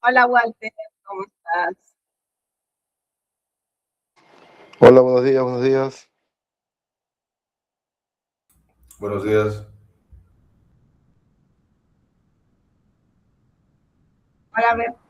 Hola Walter, ¿cómo estás? Hola, buenos días, buenos días. Buenos días. Hola Berti.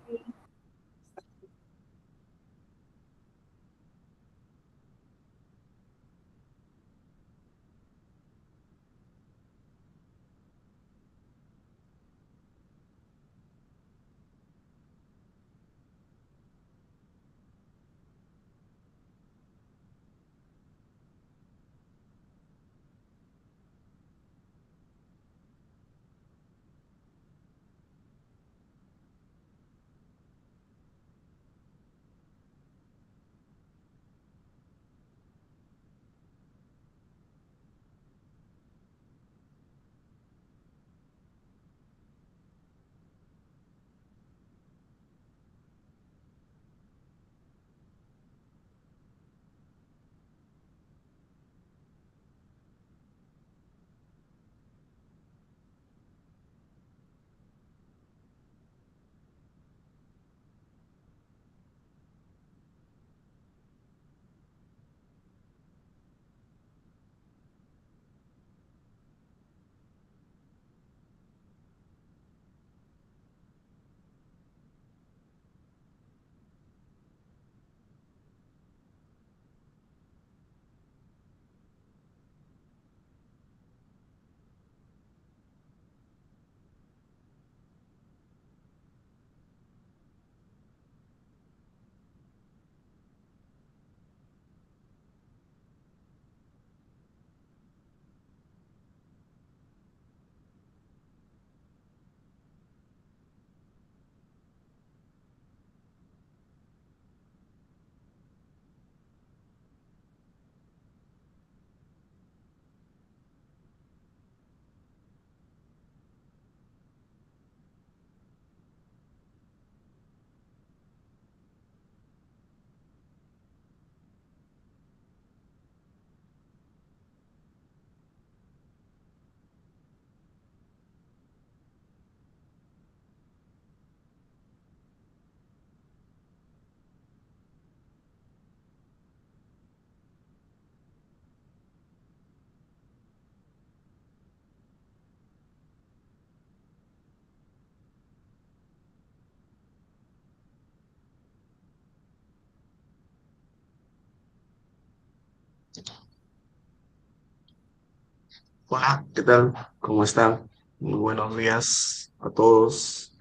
Hola, ¿qué tal? ¿Cómo están? Muy buenos días a todos.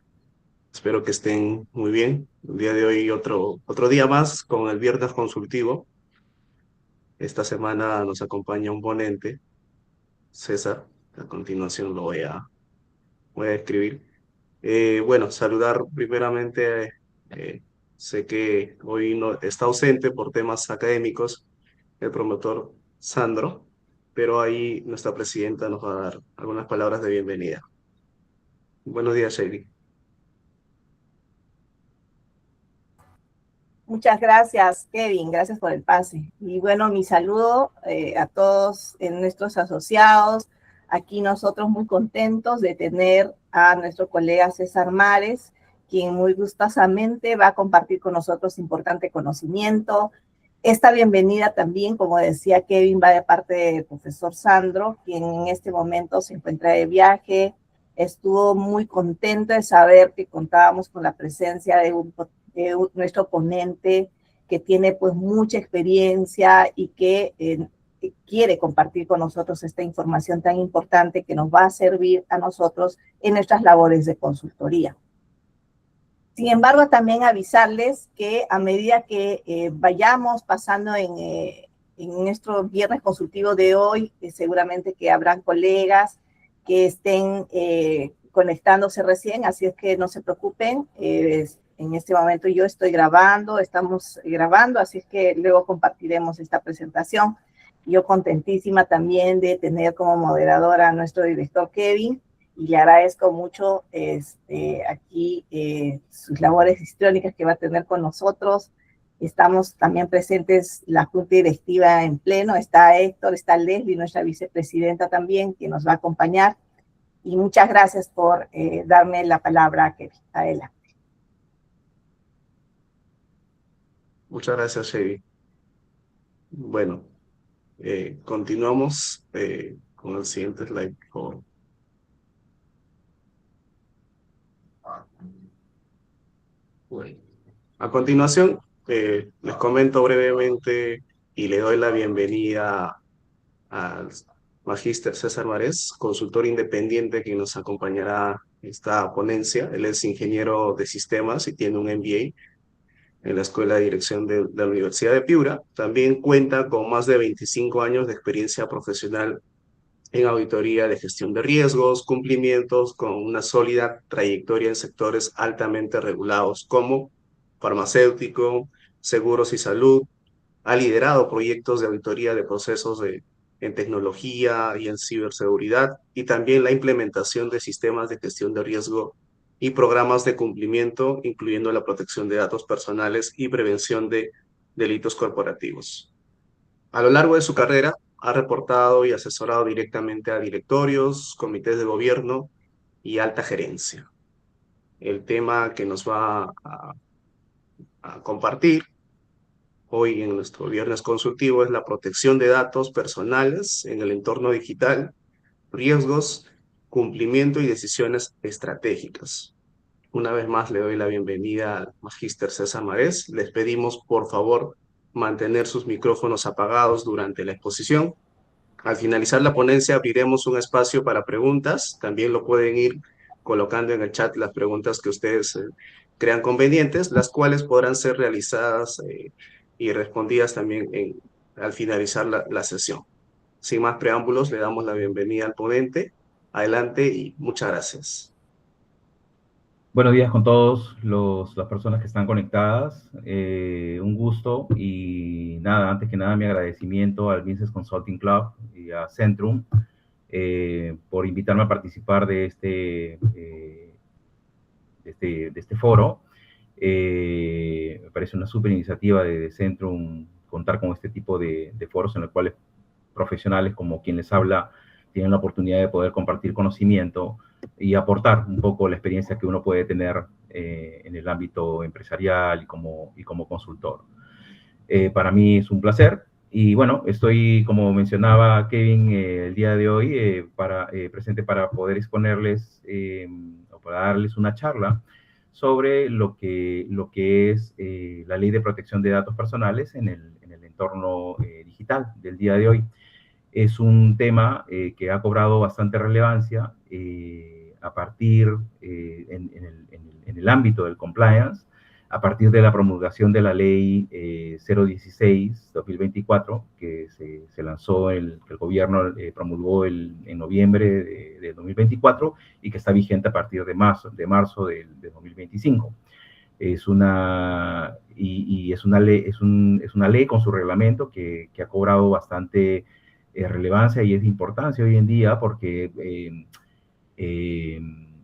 Espero que estén muy bien. El día de hoy otro día más con el viernes consultivo. Esta semana nos acompaña un ponente, César. A continuación voy a escribir. Bueno, saludar primeramente. eh, Sé que hoy no, está ausente por temas académicos el promotor Sandro, pero ahí nuestra presidenta nos va a dar algunas palabras de bienvenida. Buenos días, Shelly. Muchas gracias, Kevin. Gracias por el pase. Y bueno, mi saludo a todos nuestros asociados. Aquí nosotros muy contentos de tener a nuestro colega César Mares, quien muy gustosamente va a compartir con nosotros importante conocimiento. Esta bienvenida también, como decía Kevin, va de parte del profesor Sandro, quien en este momento se encuentra de viaje. Estuvo muy contento de saber que contábamos con la presencia de nuestro ponente que tiene pues mucha experiencia y que quiere compartir con nosotros esta información tan importante que nos va a servir a nosotros en nuestras labores de consultoría. Sin embargo, también avisarles que a medida que vayamos pasando en nuestro viernes consultivo de hoy, seguramente que habrán colegas que estén conectándose recién, así es que no se preocupen. En este momento yo estoy grabando, estamos grabando, así es que luego compartiremos esta presentación. Yo contentísima también de tener como moderadora a nuestro director Kevin, y le agradezco mucho aquí sus labores históricas que va a tener con nosotros. Estamos también presentes la Junta Directiva en pleno, está Héctor, está Leslie, nuestra vicepresidenta también, que nos va a acompañar. Y muchas gracias por darme la palabra, Kevin. Adelante. Muchas gracias, Chevy. Bueno, continuamos con el siguiente slide, por favor. Bueno, a continuación, les comento brevemente y le doy la bienvenida al Magíster César Marés, consultor independiente que nos acompañará en esta ponencia. Él es ingeniero de sistemas y tiene un MBA en la Escuela de Dirección de la Universidad de Piura. También cuenta con más de 25 años de experiencia profesional en auditoría de gestión de riesgos, cumplimientos, con una sólida trayectoria en sectores altamente regulados como farmacéutico, seguros y salud. Ha liderado proyectos de auditoría de procesos en tecnología y en ciberseguridad, y también la implementación de sistemas de gestión de riesgo y programas de cumplimiento, incluyendo la protección de datos personales y prevención de delitos corporativos. A lo largo de su carrera, ha reportado y asesorado directamente a directorios, comités de gobierno y alta gerencia. El tema que nos va a compartir hoy en nuestro viernes consultivo es la protección de datos personales en el entorno digital, riesgos, cumplimiento y decisiones estratégicas. Una vez más le doy la bienvenida al Magíster César Marés. Les pedimos, por favor, mantener sus micrófonos apagados durante la exposición. Al finalizar la ponencia abriremos un espacio para preguntas. También lo pueden ir colocando en el chat las preguntas que ustedes crean convenientes, las cuales podrán ser realizadas y respondidas también al finalizar la sesión. Sin más preámbulos, le damos la bienvenida al ponente. Adelante y muchas gracias. Buenos días con todos las personas que están conectadas. Un gusto y nada, antes que nada mi agradecimiento al Business Consulting Club y a Centrum por invitarme a participar de este foro. Me parece una súper iniciativa de Centrum contar con este tipo de foros en los cuales profesionales como quien les habla tienen la oportunidad de poder compartir conocimiento y aportar un poco la experiencia que uno puede tener en el ámbito empresarial y como consultor. Para mí es un placer y bueno, estoy, como mencionaba Kevin, el día de hoy presente para poder exponerles o para darles una charla sobre lo que es la Ley de Protección de Datos Personales en el entorno digital del día de hoy. Es un tema que ha cobrado bastante relevancia a partir, en el ámbito del compliance, a partir de la promulgación de la ley 016-2024, que se lanzó, que el gobierno promulgó en noviembre de 2024 y que está vigente a partir de marzo de 2025. Es una ley con su reglamento que ha cobrado bastante relevancia y es de importancia hoy en día porque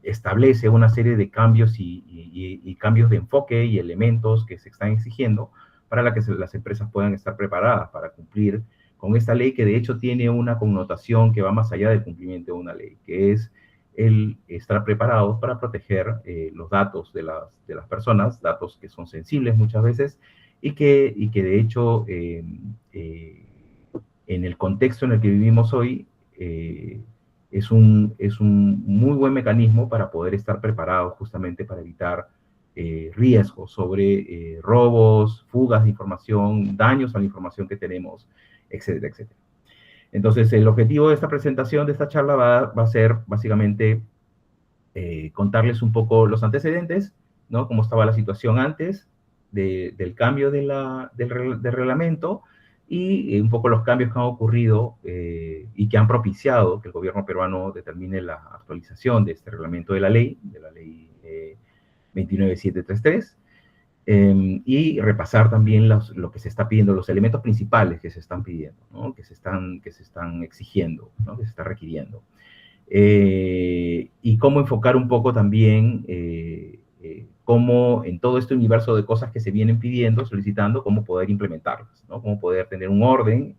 establece una serie de cambios y cambios de enfoque y elementos que se están exigiendo para que las empresas puedan estar preparadas para cumplir con esta ley, que de hecho tiene una connotación que va más allá del cumplimiento de una ley, que es el estar preparados para proteger los datos de las personas, datos que son sensibles muchas veces y que de hecho en el contexto en el que vivimos hoy, es un muy buen mecanismo para poder estar preparados justamente para evitar riesgos sobre robos, fugas de información, daños a la información que tenemos, etcétera, etcétera. Entonces, el objetivo de esta presentación, de esta charla, va a ser básicamente contarles un poco los antecedentes, ¿no? Cómo estaba la situación antes del cambio del reglamento, y un poco los cambios que han ocurrido y que han propiciado que el gobierno peruano determine la actualización de este reglamento de la ley 29733, y repasar también lo que se está pidiendo, los elementos principales que se están pidiendo, ¿no? que se están exigiendo, ¿no? que se está requiriendo. Y cómo enfocar un poco también cómo en todo este universo de cosas que se vienen pidiendo, solicitando, cómo poder implementarlas, ¿no? Cómo poder tener un orden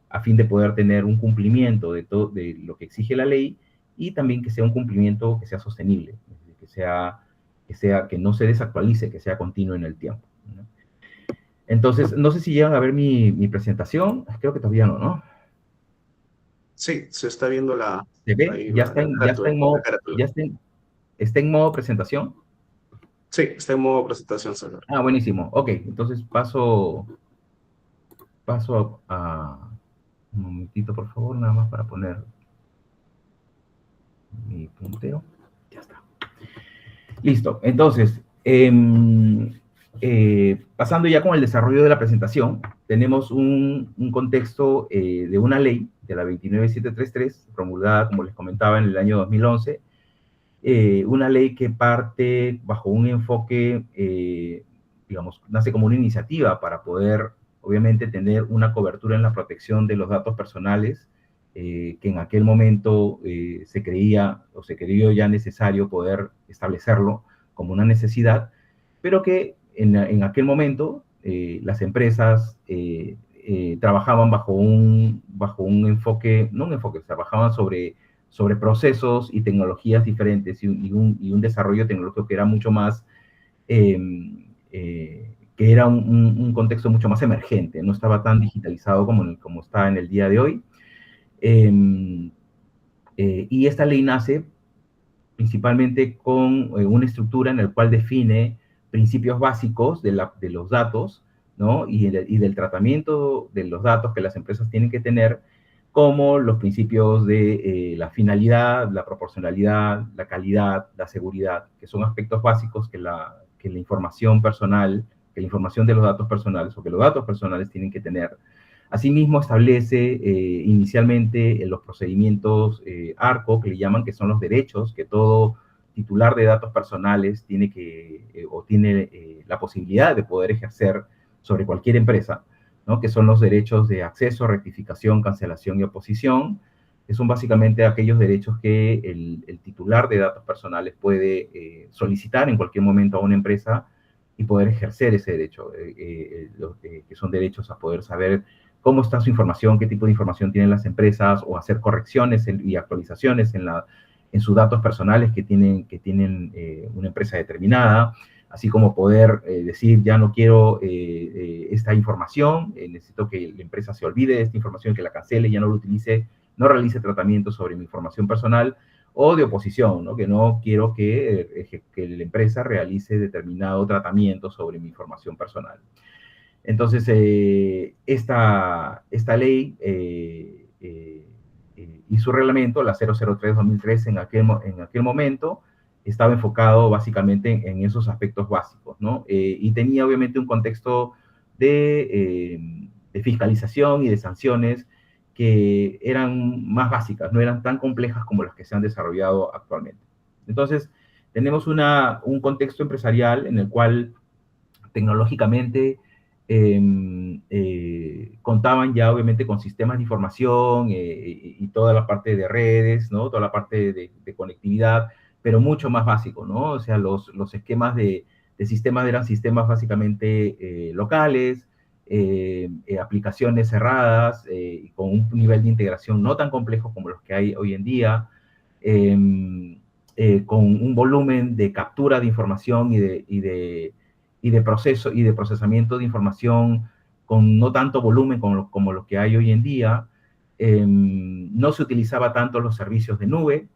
a fin de poder tener un cumplimiento de lo que exige la ley y también que sea un cumplimiento que sea sostenible, que no se desactualice, que sea continuo en el tiempo, ¿no? Entonces, no sé si llegan a ver mi presentación, creo que todavía no, ¿no? Sí, se está viendo ¿Se ve? ahí Ya la está carátula, en modo, la carátula. está en modo presentación. Sí, está en modo presentación, César. Ah, buenísimo. Ok, entonces paso a un momentito, por favor, nada más para poner mi puntero. Ya está. Listo. Entonces, pasando ya con el desarrollo de la presentación, tenemos un contexto de una ley, de la 29733, promulgada, como les comentaba, en el año 2011, una ley que parte bajo un enfoque, digamos, nace como una iniciativa para poder, obviamente, tener una cobertura en la protección de los datos personales, que en aquel momento se creía o se creyó ya necesario poder establecerlo como una necesidad, pero que en aquel momento las empresas trabajaban bajo un enfoque, no un enfoque, trabajaban sobre procesos y tecnologías diferentes y un desarrollo tecnológico que era mucho más, que era un contexto mucho más emergente, no estaba tan digitalizado como está en el día de hoy. Y esta ley nace principalmente con una estructura en la cual define principios básicos de los datos, ¿no? Y del tratamiento de los datos que las empresas tienen que tener, como los principios de la finalidad, la proporcionalidad, la calidad, la seguridad, que son aspectos básicos que la información personal, que la información de los datos personales o que los datos personales tienen que tener. Asimismo, establece inicialmente los procedimientos ARCO, que le llaman, que son los derechos que todo titular de datos personales tiene la posibilidad de poder ejercer sobre cualquier empresa, ¿no? Que son los derechos de acceso, rectificación, cancelación y oposición, que son básicamente aquellos derechos que el titular de datos personales puede solicitar en cualquier momento a una empresa y poder ejercer ese derecho, que son derechos a poder saber cómo está su información, qué tipo de información tienen las empresas, o hacer correcciones y actualizaciones en sus datos personales que tienen una empresa determinada, así como poder decir, ya no quiero esta información, necesito que la empresa se olvide de esta información, que la cancele, ya no lo utilice, no realice tratamiento sobre mi información personal, o de oposición, ¿no? Que no quiero que la empresa realice determinado tratamiento sobre mi información personal. Entonces, esta ley y su reglamento, la 003-2003, en aquel momento, estaba enfocado básicamente en esos aspectos básicos, ¿no? Y tenía obviamente un contexto de fiscalización y de sanciones que eran más básicas, no eran tan complejas como las que se han desarrollado actualmente. Entonces, tenemos un contexto empresarial en el cual tecnológicamente contaban ya obviamente con sistemas de información y toda la parte de redes, ¿no? Toda la parte de conectividad, pero mucho más básico, ¿no? O sea, los esquemas de sistemas eran sistemas básicamente locales, aplicaciones cerradas, con un nivel de integración no tan complejo como los que hay hoy en día, con un volumen de captura de información y de procesamiento de información con no tanto volumen como lo que hay hoy en día. No se utilizaba tanto los servicios de nube,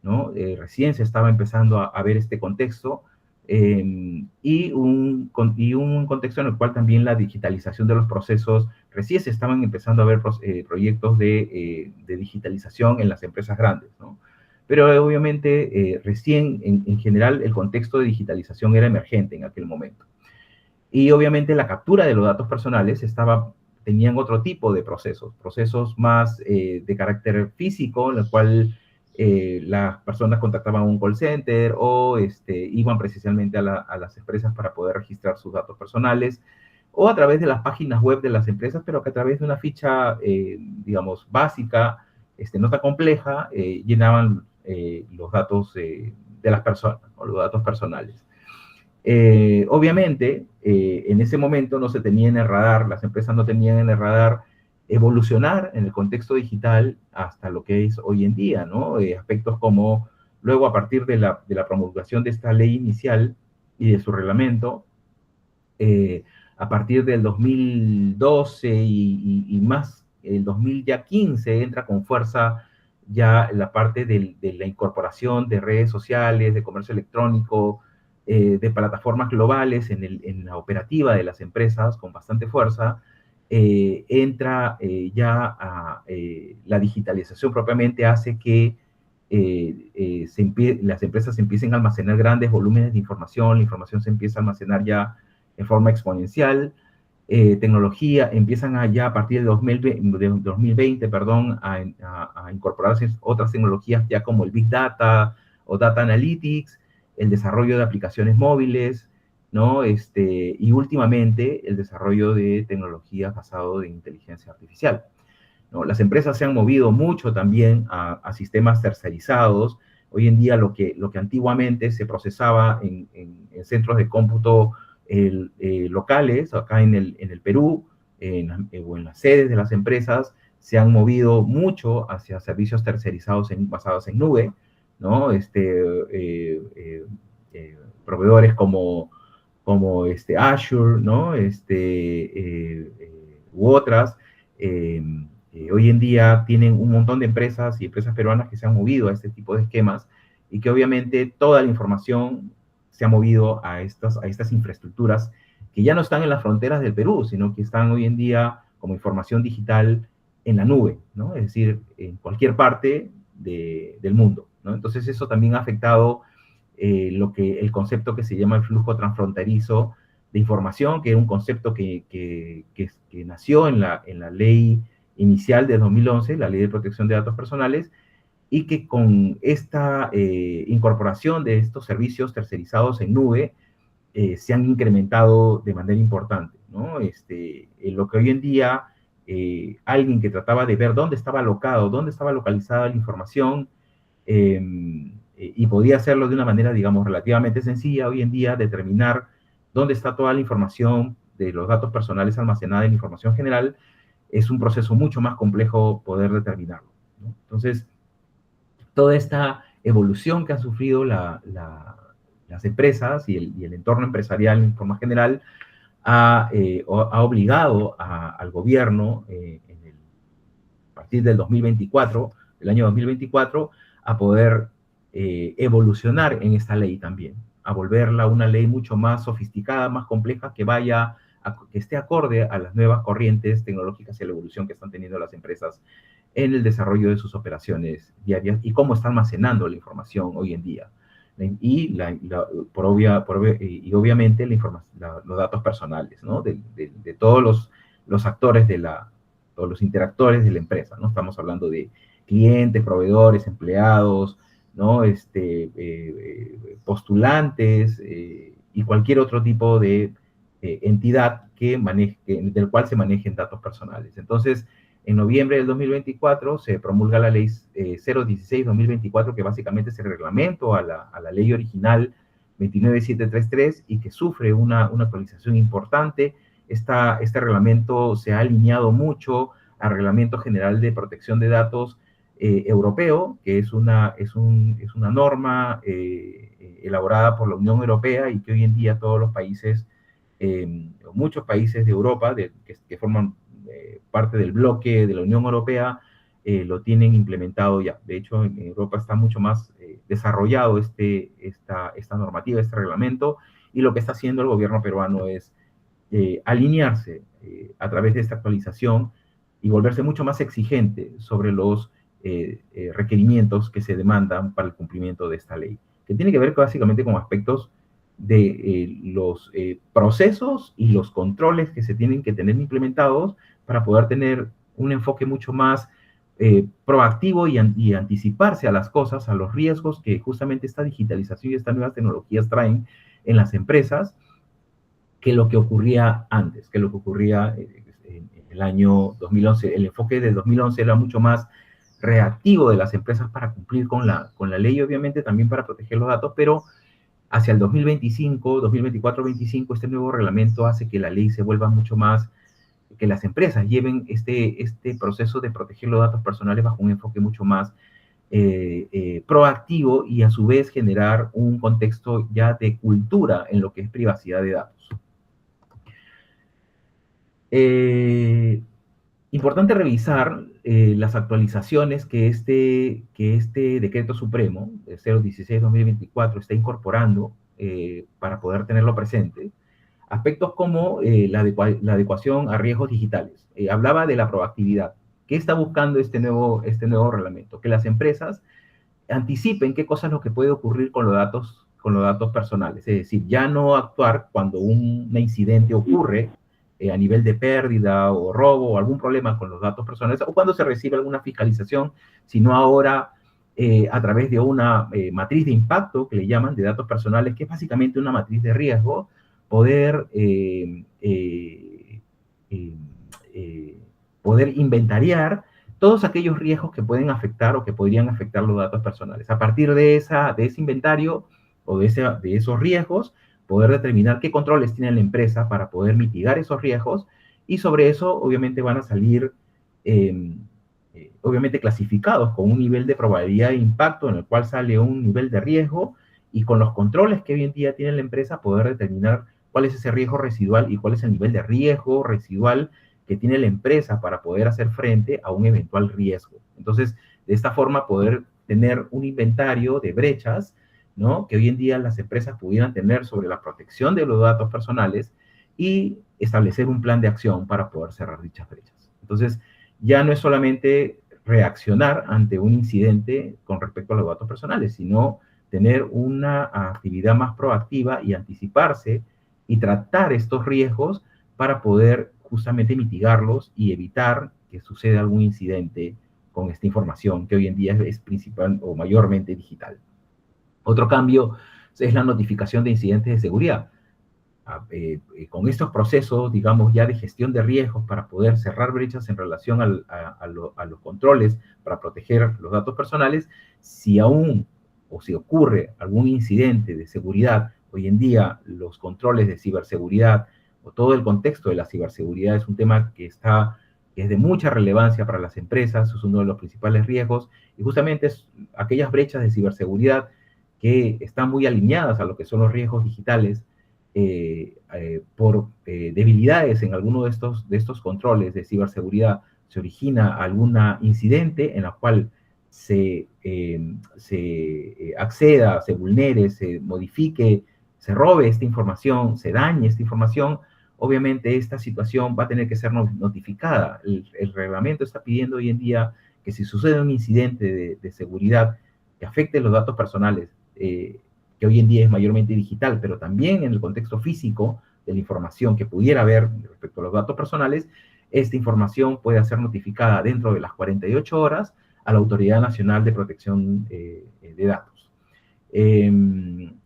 ¿no? Recién se estaba empezando a ver este contexto, y un contexto en el cual también la digitalización de los procesos, recién se estaban empezando a ver proyectos de digitalización en las empresas grandes, ¿no? Pero obviamente recién en general el contexto de digitalización era emergente en aquel momento. Y obviamente la captura de los datos personales tenían otro tipo de procesos más de carácter físico, en el cual las personas contactaban a un call center o iban precisamente a las empresas para poder registrar sus datos personales, o a través de las páginas web de las empresas, pero que a través de una ficha, digamos, básica, no tan compleja, llenaban los datos de las personas, o los datos personales. Obviamente, en ese momento no se tenía en el radar, las empresas no tenían en el radar evolucionar en el contexto digital hasta lo que es hoy en día, ¿no? Aspectos como, luego a partir de la promulgación de esta ley inicial y de su reglamento, a partir del 2012 y más, el 2015 entra con fuerza ya la parte de la incorporación de redes sociales, de comercio electrónico, de plataformas globales en la operativa de las empresas con bastante fuerza. Entra ya la digitalización propiamente hace que las empresas empiecen a almacenar grandes volúmenes de información, la información se empieza a almacenar ya en forma exponencial, tecnología, empiezan ya a partir de 2020, perdón, a incorporarse otras tecnologías ya como el Big Data o Data Analytics, el desarrollo de aplicaciones móviles, ¿no? Y últimamente el desarrollo de tecnologías basado en inteligencia artificial, ¿no? Las empresas se han movido mucho también a sistemas tercerizados. Hoy en día lo que antiguamente se procesaba en centros de cómputo locales, acá en el Perú, o en las sedes de las empresas, se han movido mucho hacia servicios tercerizados basados en nube, ¿no? Proveedores como Azure, ¿no? U otras, hoy en día tienen un montón de empresas y empresas peruanas que se han movido a este tipo de esquemas y que obviamente toda la información se ha movido a estas infraestructuras que ya no están en las fronteras del Perú, sino que están hoy en día como información digital en la nube, ¿no? Es decir, en cualquier parte del mundo, ¿no? Entonces eso también ha afectado el concepto que se llama el flujo transfronterizo de información, que es un concepto que nació en la ley inicial de 2011, la Ley de Protección de Datos Personales, y que con esta incorporación de estos servicios tercerizados en nube se han incrementado de manera importante, ¿no? Lo que hoy en día alguien que trataba de ver dónde estaba localizada la información, y podía hacerlo de una manera, digamos, relativamente sencilla, hoy en día determinar dónde está toda la información de los datos personales almacenada en información general, es un proceso mucho más complejo poder determinarlo, ¿no? Entonces, toda esta evolución que han sufrido las empresas y el entorno empresarial en forma general ha obligado al gobierno a partir del 2024, del año 2024, a poder evolucionar en esta ley también, a volverla una ley mucho más sofisticada, más compleja, que esté acorde a las nuevas corrientes tecnológicas y a la evolución que están teniendo las empresas en el desarrollo de sus operaciones diarias y cómo está almacenando la información hoy en día. Y obviamente los datos personales, ¿no? De todos los actores todos los interactores de la empresa, ¿no? Estamos hablando de clientes, proveedores, empleados, ¿no? Postulantes y cualquier otro tipo de entidad del cual se manejen datos personales. Entonces, en noviembre del 2024 se promulga la ley 016-2024, que básicamente es el reglamento a la ley original 29733 y que sufre una actualización importante. Este reglamento se ha alineado mucho al Reglamento General de Protección de Datos europeo, que es una norma elaborada por la Unión Europea y que hoy en día todos los países, muchos países de Europa que forman parte del bloque de la Unión Europea, lo tienen implementado ya. De hecho, en Europa está mucho más desarrollado esta normativa, este reglamento, y lo que está haciendo el gobierno peruano es alinearse a través de esta actualización y volverse mucho más exigente sobre los requerimientos que se demandan para el cumplimiento de esta ley, que tiene que ver básicamente con aspectos de los procesos y los controles que se tienen que tener implementados para poder tener un enfoque mucho más proactivo y anticiparse a las cosas, a los riesgos que justamente esta digitalización y estas nuevas tecnologías traen en las empresas, que lo que ocurría antes, que lo que ocurría en el año 2011. El enfoque del 2011 era mucho más reactivo de las empresas para cumplir con la ley, obviamente también para proteger los datos, pero hacia el 2025, 2024-25, este nuevo reglamento hace que la ley se vuelva mucho más que las empresas lleven este proceso de proteger los datos personales bajo un enfoque mucho más proactivo y a su vez generar un contexto ya de cultura en lo que es privacidad de datos. Importante revisar las actualizaciones que este Decreto Supremo, 016-2024, está incorporando para poder tenerlo presente. Aspectos como la adecuación a riesgos digitales. Hablaba de la proactividad. ¿Qué está buscando este nuevo reglamento? Que las empresas anticipen qué cosas es lo que puede ocurrir con los datos personales. Es decir, ya no actuar cuando un incidente ocurre a nivel de pérdida o robo o algún problema con los datos personales, o cuando se recibe alguna fiscalización, sino ahora a través de una matriz de impacto, que le llaman, de datos personales, que es básicamente una matriz de riesgo, poder inventariar todos aquellos riesgos que pueden afectar o que podrían afectar los datos personales. A partir de ese inventario o de esos riesgos, poder determinar qué controles tiene la empresa para poder mitigar esos riesgos, y sobre eso obviamente van a salir obviamente clasificados con un nivel de probabilidad de impacto en el cual sale un nivel de riesgo, y con los controles que hoy en día tiene la empresa poder determinar cuál es ese riesgo residual y cuál es el nivel de riesgo residual que tiene la empresa para poder hacer frente a un eventual riesgo. Entonces, de esta forma poder tener un inventario de brechas, ¿no?, que hoy en día las empresas pudieran tener sobre la protección de los datos personales y establecer un plan de acción para poder cerrar dichas brechas. Entonces, ya no es solamente reaccionar ante un incidente con respecto a los datos personales, sino tener una actividad más proactiva y anticiparse y tratar estos riesgos para poder justamente mitigarlos y evitar que suceda algún incidente con esta información que hoy en día es principal o mayormente digital. Otro cambio es la notificación de incidentes de seguridad. Con estos procesos, digamos, ya de gestión de riesgos para poder cerrar brechas en relación a los controles para proteger los datos personales, si aún o si ocurre algún incidente de seguridad, hoy en día los controles de ciberseguridad o todo el contexto de la ciberseguridad es un tema que es de mucha relevancia para las empresas, es uno de los principales riesgos, y justamente es aquellas brechas de ciberseguridad que están muy alineadas a lo que son los riesgos digitales por debilidades en alguno de estos controles de ciberseguridad. Se origina algún incidente en la cual se acceda, se vulnere, se modifique, se robe esta información, se dañe esta información. Obviamente esta situación va a tener que ser notificada. El reglamento está pidiendo hoy en día que si sucede un incidente de seguridad que afecte los datos personales, que hoy en día es mayormente digital, pero también en el contexto físico de la información que pudiera haber respecto a los datos personales, esta información puede ser notificada dentro de las 48 horas a la Autoridad Nacional de Protección de Datos.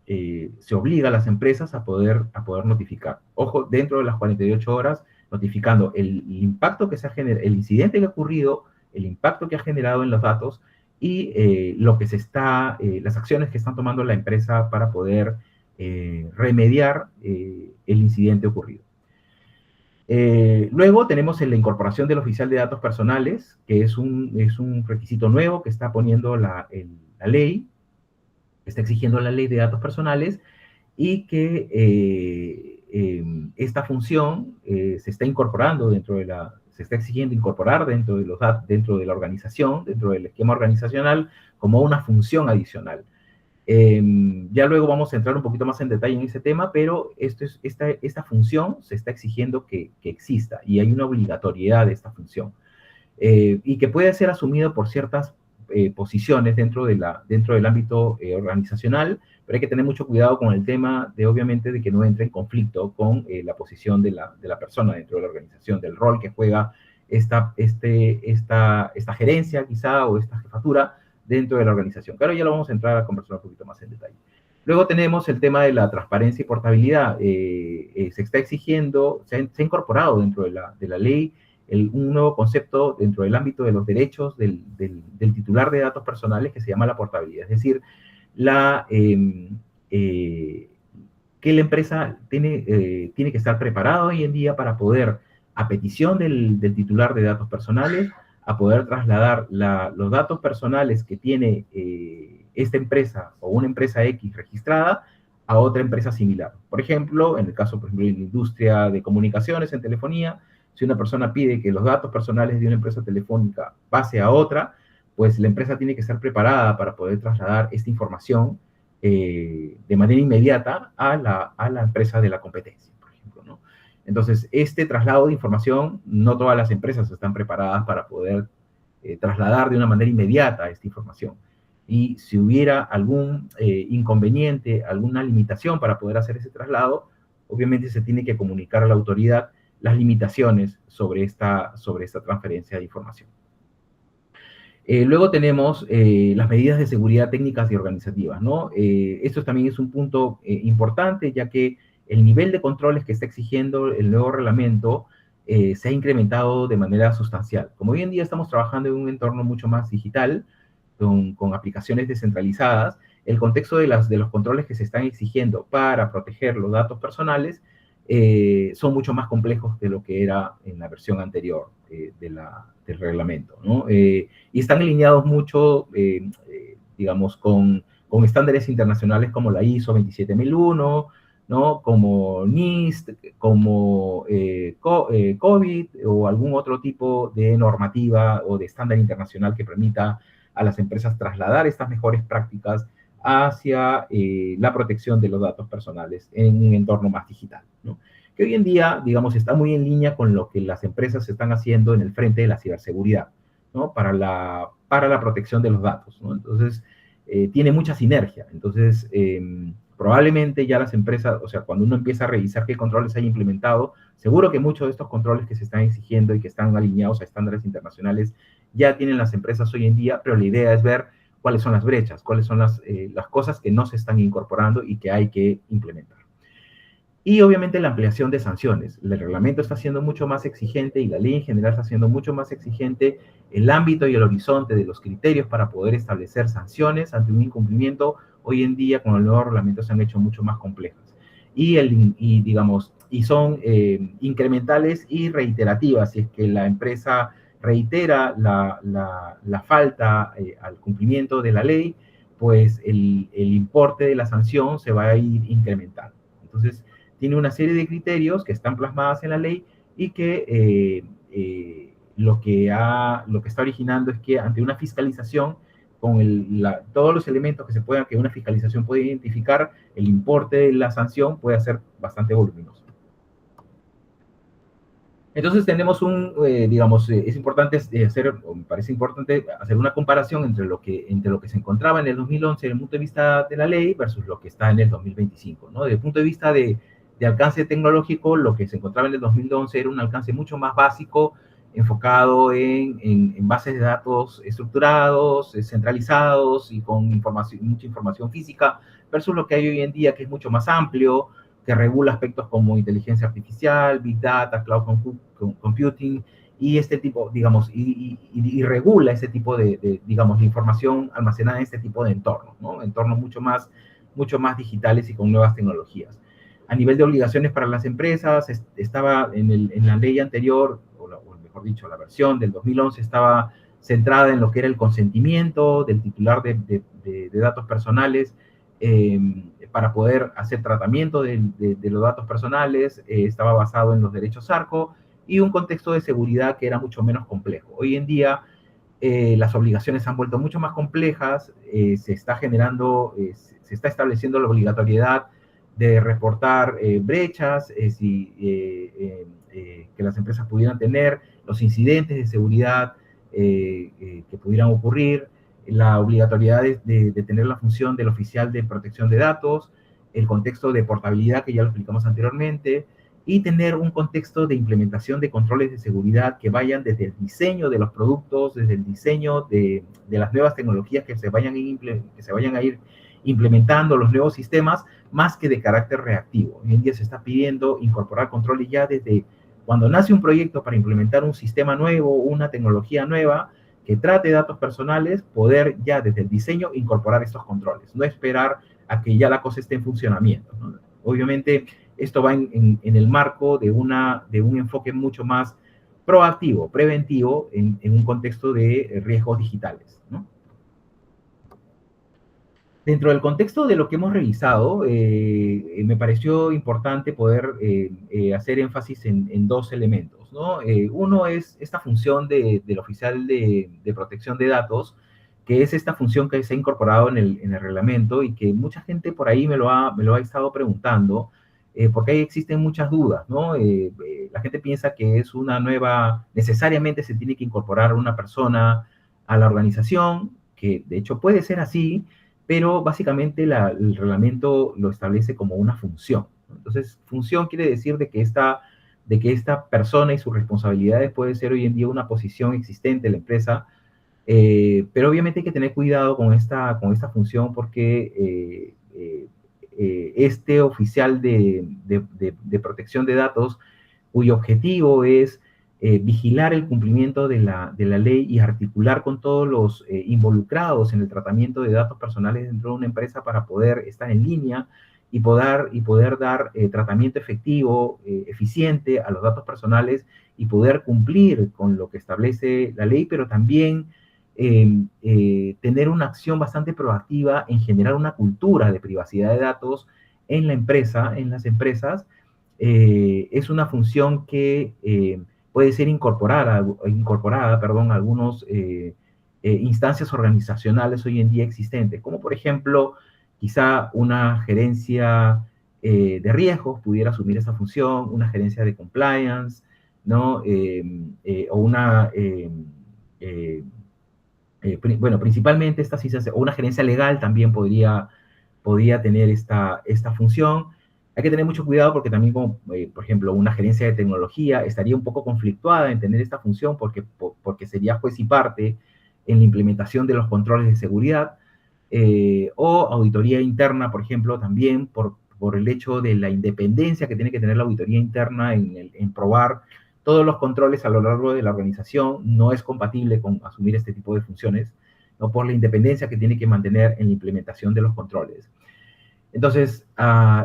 Se obliga a las empresas a poder notificar. Ojo, dentro de las 48 horas, notificando el impacto que se ha generado, el incidente que ha ocurrido, el impacto que ha generado en los datos y las acciones que están tomando la empresa para poder remediar el incidente ocurrido. Luego tenemos la incorporación del oficial de datos personales, que es un requisito nuevo que está poniendo la ley, está exigiendo la ley de datos personales, y que esta función se está incorporando se está exigiendo incorporar dentro de la organización, dentro del esquema organizacional, como una función adicional. Ya luego vamos a entrar un poquito más en detalle en ese tema, pero esta función se está exigiendo que exista, y hay una obligatoriedad de esta función, y que puede ser asumido por ciertas posiciones dentro del ámbito organizacional, pero hay que tener mucho cuidado con el tema obviamente, de que no entre en conflicto con la posición de la persona dentro de la organización, del rol que juega esta gerencia quizá, o esta jefatura dentro de la organización. Claro, ya lo vamos a entrar a conversar un poquito más en detalle. Luego tenemos el tema de la transparencia y portabilidad. Se está exigiendo, se ha incorporado dentro de la ley un nuevo concepto dentro del ámbito de los derechos del titular de datos personales, que se llama la portabilidad. Es decir, que la empresa tiene que estar preparada hoy en día para poder a petición del titular de datos personales, a poder trasladar los datos personales que tiene esta empresa o una empresa X registrada a otra empresa similar. Por ejemplo, en el caso, por ejemplo, de la industria de comunicaciones en telefonía, si una persona pide que los datos personales de una empresa telefónica pase a otra, pues la empresa tiene que estar preparada para poder trasladar esta información de manera inmediata a la empresa de la competencia, por ejemplo, ¿no? Entonces, este traslado de información, no todas las empresas están preparadas para poder trasladar de una manera inmediata esta información. Y si hubiera algún inconveniente, alguna limitación para poder hacer ese traslado, obviamente se tiene que comunicar a la autoridad las limitaciones sobre esta transferencia de información. Luego tenemos las medidas de seguridad técnicas y organizativas, ¿no? Esto también es un punto importante, ya que el nivel de controles que está exigiendo el nuevo reglamento se ha incrementado de manera sustancial. Como hoy en día estamos trabajando en un entorno mucho más digital, con aplicaciones descentralizadas, el contexto de los controles que se están exigiendo para proteger los datos personales son mucho más complejos de lo que era en la versión anterior del reglamento, ¿no? Y están alineados mucho, digamos, con estándares internacionales como la ISO 27001, ¿no? Como NIST, como COVID o algún otro tipo de normativa o de estándar internacional que permita a las empresas trasladar estas mejores prácticas hacia la protección de los datos personales en un entorno más digital, ¿no? Que hoy en día, digamos, está muy en línea con lo que las empresas están haciendo en el frente de la ciberseguridad, ¿no? Para la protección de los datos, ¿no? Entonces, tiene mucha sinergia. Entonces, probablemente ya las empresas, o sea, cuando uno empieza a revisar qué controles hay implementado, seguro que muchos de estos controles que se están exigiendo y que están alineados a estándares internacionales ya tienen las empresas hoy en día, pero la idea es ver cuáles son las brechas, cuáles son las cosas que no se están incorporando y que hay que implementar. Y obviamente la ampliación de sanciones. El reglamento está siendo mucho más exigente y la ley en general está siendo mucho más exigente. El ámbito y el horizonte de los criterios para poder establecer sanciones ante un incumplimiento, hoy en día con el nuevo reglamento se han hecho mucho más complejas. Y son incrementales y reiterativas. Si es que la empresa reitera la falta al cumplimiento de la ley, pues el importe de la sanción se va a ir incrementando. Entonces, tiene una serie de criterios que están plasmadas en la ley y que lo que está originando es que ante una fiscalización, con todos los elementos que una fiscalización puede identificar, el importe de la sanción puede ser bastante voluminoso. Entonces tenemos es importante me parece importante hacer una comparación entre lo que se encontraba en el 2011 desde el punto de vista de la ley versus lo que está en el 2025, ¿no? Desde el punto de vista de alcance tecnológico, lo que se encontraba en el 2011 era un alcance mucho más básico, enfocado en bases de datos estructurados, centralizados y con mucha información física, versus lo que hay hoy en día, que es mucho más amplio, que regula aspectos como inteligencia artificial, big data, cloud computing, y este tipo, digamos, y regula ese tipo de información almacenada en este tipo de entornos, ¿no? Entornos mucho más digitales y con nuevas tecnologías. A nivel de obligaciones para las empresas, estaba en la ley anterior, o mejor dicho, la versión del 2011 estaba centrada en lo que era el consentimiento del titular de datos personales para poder hacer tratamiento de los datos personales, estaba basado en los derechos ARCO y un contexto de seguridad que era mucho menos complejo. Hoy en día, las obligaciones se han vuelto mucho más complejas, se está estableciendo la obligatoriedad de reportar brechas que las empresas pudieran tener, los incidentes de seguridad que pudieran ocurrir, la obligatoriedad de tener la función del oficial de protección de datos, el contexto de portabilidad que ya lo explicamos anteriormente, y tener un contexto de implementación de controles de seguridad que vayan desde el diseño de los productos, desde el diseño de las nuevas tecnologías que se vayan a ir implementando, los nuevos sistemas, más que de carácter reactivo. Hoy en día se está pidiendo incorporar controles ya desde cuando nace un proyecto para implementar un sistema nuevo, una tecnología nueva que trate datos personales, poder ya desde el diseño incorporar estos controles, no esperar a que ya la cosa esté en funcionamiento, ¿no? Obviamente, esto va en el marco de un enfoque mucho más proactivo, preventivo, en un contexto de riesgos digitales, ¿no? Dentro del contexto de lo que hemos revisado, me pareció importante poder hacer énfasis en dos elementos, ¿no? Uno es esta función del oficial de protección de datos, que es esta función que se ha incorporado en el reglamento y que mucha gente por ahí me lo ha estado preguntando, porque ahí existen muchas dudas, ¿no? La gente piensa que es una nueva, necesariamente se tiene que incorporar una persona a la organización, que de hecho puede ser así, pero básicamente el reglamento lo establece como una función, ¿no? Entonces, función quiere decir de que esta persona y sus responsabilidades puede ser hoy en día una posición existente en la empresa, pero obviamente hay que tener cuidado con esta función porque este oficial de protección de datos, cuyo objetivo es vigilar el cumplimiento de la ley y articular con todos los involucrados en el tratamiento de datos personales dentro de una empresa para poder estar en línea y poder dar tratamiento efectivo, eficiente a los datos personales y poder cumplir con lo que establece la ley, pero también tener una acción bastante proactiva en generar una cultura de privacidad de datos en la empresa, en las empresas. Es una función que puede ser incorporada a algunas instancias organizacionales hoy en día existentes, como por ejemplo, quizá una gerencia de riesgos pudiera asumir esa función, una gerencia de compliance, ¿no? O una, bueno, principalmente estas instancias, o una gerencia legal también podría tener esta función. Hay que tener mucho cuidado porque también, como, por ejemplo, una gerencia de tecnología estaría un poco conflictuada en tener esta función porque sería juez y parte en la implementación de los controles de seguridad, o auditoría interna, por ejemplo, también por el hecho de la independencia que tiene que tener la auditoría interna en probar todos los controles a lo largo de la organización. No es compatible con asumir este tipo de funciones, ¿no? Por la independencia que tiene que mantener en la implementación de los controles. Entonces,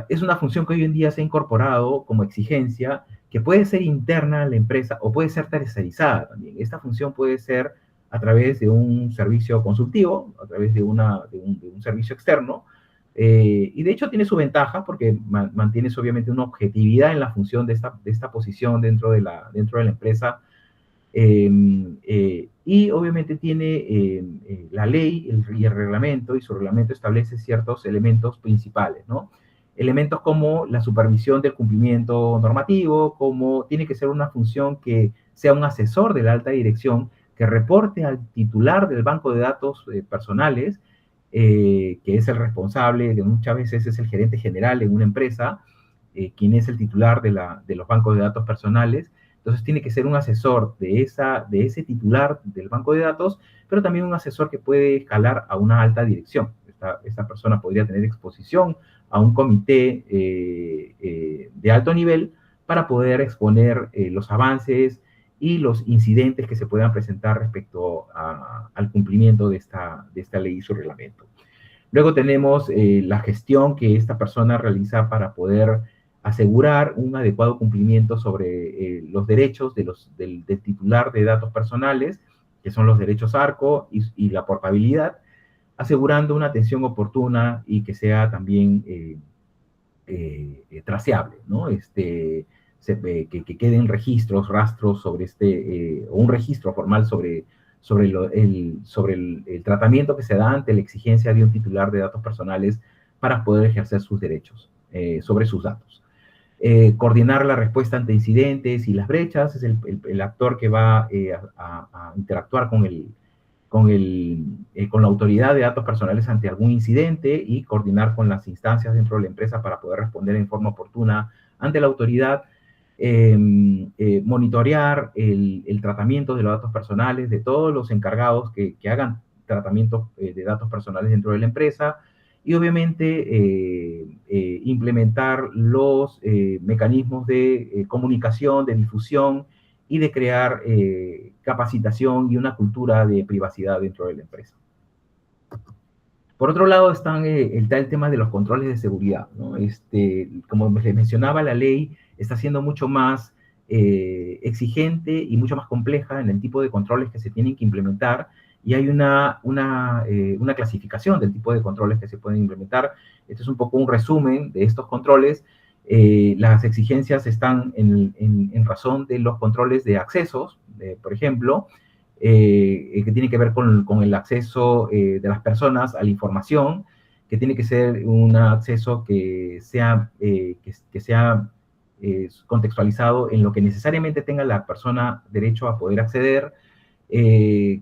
es una función que hoy en día se ha incorporado como exigencia, que puede ser interna a la empresa o puede ser tercerizada también. Esta función puede ser a través de un servicio consultivo, a través de un servicio externo, y de hecho tiene su ventaja porque mantienes obviamente una objetividad en la función de esta posición dentro de la empresa. Y obviamente tiene la ley y el reglamento, y su reglamento establece ciertos elementos principales, ¿no? Elementos como la supervisión del cumplimiento normativo, como tiene que ser una función que sea un asesor de la alta dirección, que reporte al titular del banco de datos personales, que es el responsable, que muchas veces es el gerente general en una empresa, quien es el titular de los bancos de datos personales. Entonces tiene que ser un asesor de ese titular del banco de datos, pero también un asesor que puede escalar a una alta dirección. Esta persona podría tener exposición a un comité de alto nivel para poder exponer los avances y los incidentes que se puedan presentar respecto al cumplimiento de esta ley y su reglamento. Luego tenemos la gestión que esta persona realiza para poder asegurar un adecuado cumplimiento sobre los derechos del titular de datos personales, que son los derechos ARCO y la portabilidad, asegurando una atención oportuna y que sea también traceable, ¿no? Que queden rastros sobre o un registro formal sobre el tratamiento que se da ante la exigencia de un titular de datos personales para poder ejercer sus derechos sobre sus datos. Coordinar la respuesta ante incidentes y las brechas, es el actor que va a interactuar con la autoridad de datos personales ante algún incidente y coordinar con las instancias dentro de la empresa para poder responder en forma oportuna ante la autoridad. Monitorear el tratamiento de los datos personales de todos los encargados que hagan tratamiento de datos personales dentro de la empresa, y obviamente implementar los mecanismos de comunicación, de difusión y de crear capacitación y una cultura de privacidad dentro de la empresa. Por otro lado está el tema de los controles de seguridad, ¿no? Como les mencionaba, la ley está siendo mucho más exigente y mucho más compleja en el tipo de controles que se tienen que implementar, y hay una clasificación del tipo de controles que se pueden implementar. Este es un poco un resumen de estos controles. Las exigencias están en razón de los controles de accesos, por ejemplo, que tiene que ver con el acceso de las personas a la información, que tiene que ser un acceso que sea contextualizado en lo que necesariamente tenga la persona derecho a poder acceder,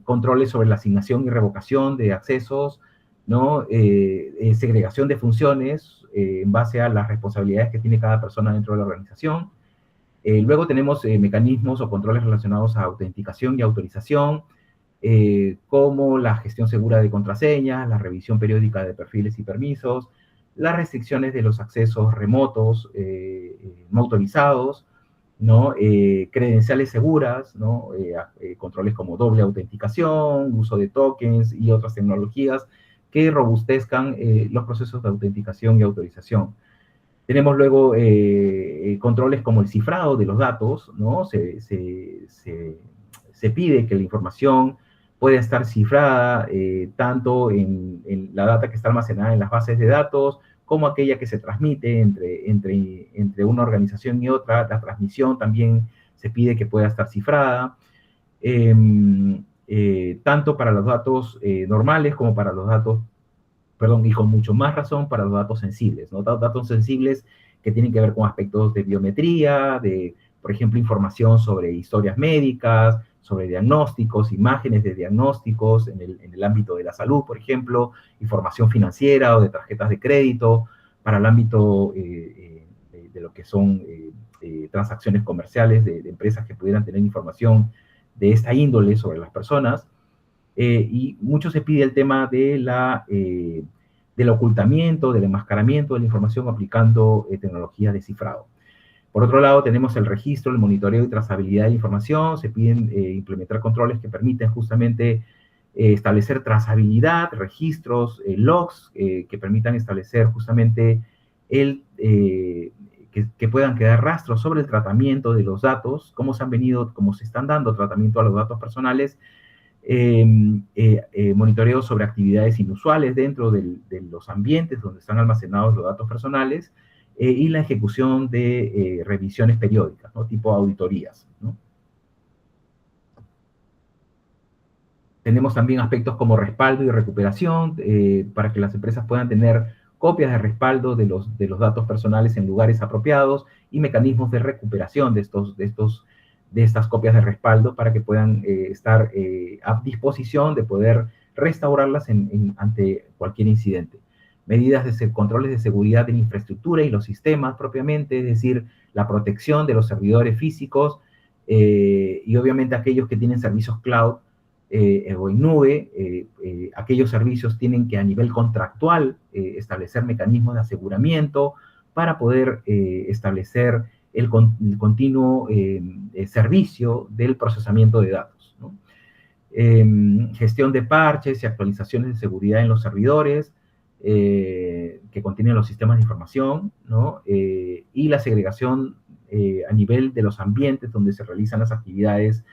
controles sobre la asignación y revocación de accesos, ¿no? Segregación de funciones en base a las responsabilidades que tiene cada persona dentro de la organización. Luego tenemos mecanismos o controles relacionados a autenticación y autorización, como la gestión segura de contraseñas, la revisión periódica de perfiles y permisos, las restricciones de los accesos remotos no autorizados, ¿no? Credenciales seguras, ¿no? Controles como doble autenticación, uso de tokens y otras tecnologías que robustezcan los procesos de autenticación y autorización. Tenemos luego controles como el cifrado de los datos, ¿no? Se pide que la información pueda estar cifrada tanto en la data que está almacenada en las bases de datos, como aquella que se transmite entre una organización y otra. La transmisión también se pide que pueda estar cifrada, tanto para los datos normales como para los datos, y con mucho más razón para los datos sensibles, ¿no? Datos sensibles que tienen que ver con aspectos de biometría, por ejemplo, información sobre historias médicas, sobre diagnósticos, imágenes de diagnósticos en el ámbito de la salud, por ejemplo, información financiera o de tarjetas de crédito, para el ámbito de lo que son transacciones comerciales de empresas que pudieran tener información de esta índole sobre las personas. Y mucho se pide el tema del ocultamiento, del enmascaramiento de la información aplicando tecnologías de cifrado. Por otro lado, tenemos el registro, el monitoreo y trazabilidad de la información. Se piden implementar controles que permiten justamente establecer trazabilidad, registros, logs, que permitan establecer justamente que puedan quedar rastros sobre el tratamiento de los datos, cómo se están dando tratamiento a los datos personales, monitoreo sobre actividades inusuales dentro de los ambientes donde están almacenados los datos personales, y la ejecución de revisiones periódicas, ¿no? Tipo auditorías, ¿no? Tenemos también aspectos como respaldo y recuperación, para que las empresas puedan tener copias de respaldo de los datos personales en lugares apropiados, y mecanismos de recuperación de estas copias de respaldo para que puedan estar a disposición de poder restaurarlas ante cualquier incidente. Medidas de controles de seguridad de la infraestructura y los sistemas propiamente, es decir, la protección de los servidores físicos, y obviamente aquellos que tienen servicios cloud o en nube. Aquellos servicios tienen que a nivel contractual establecer mecanismos de aseguramiento para poder establecer el continuo servicio del procesamiento de datos, ¿no? Gestión de parches y actualizaciones de seguridad en los servidores que contienen los sistemas de información, ¿no? Y la segregación a nivel de los ambientes donde se realizan las actividades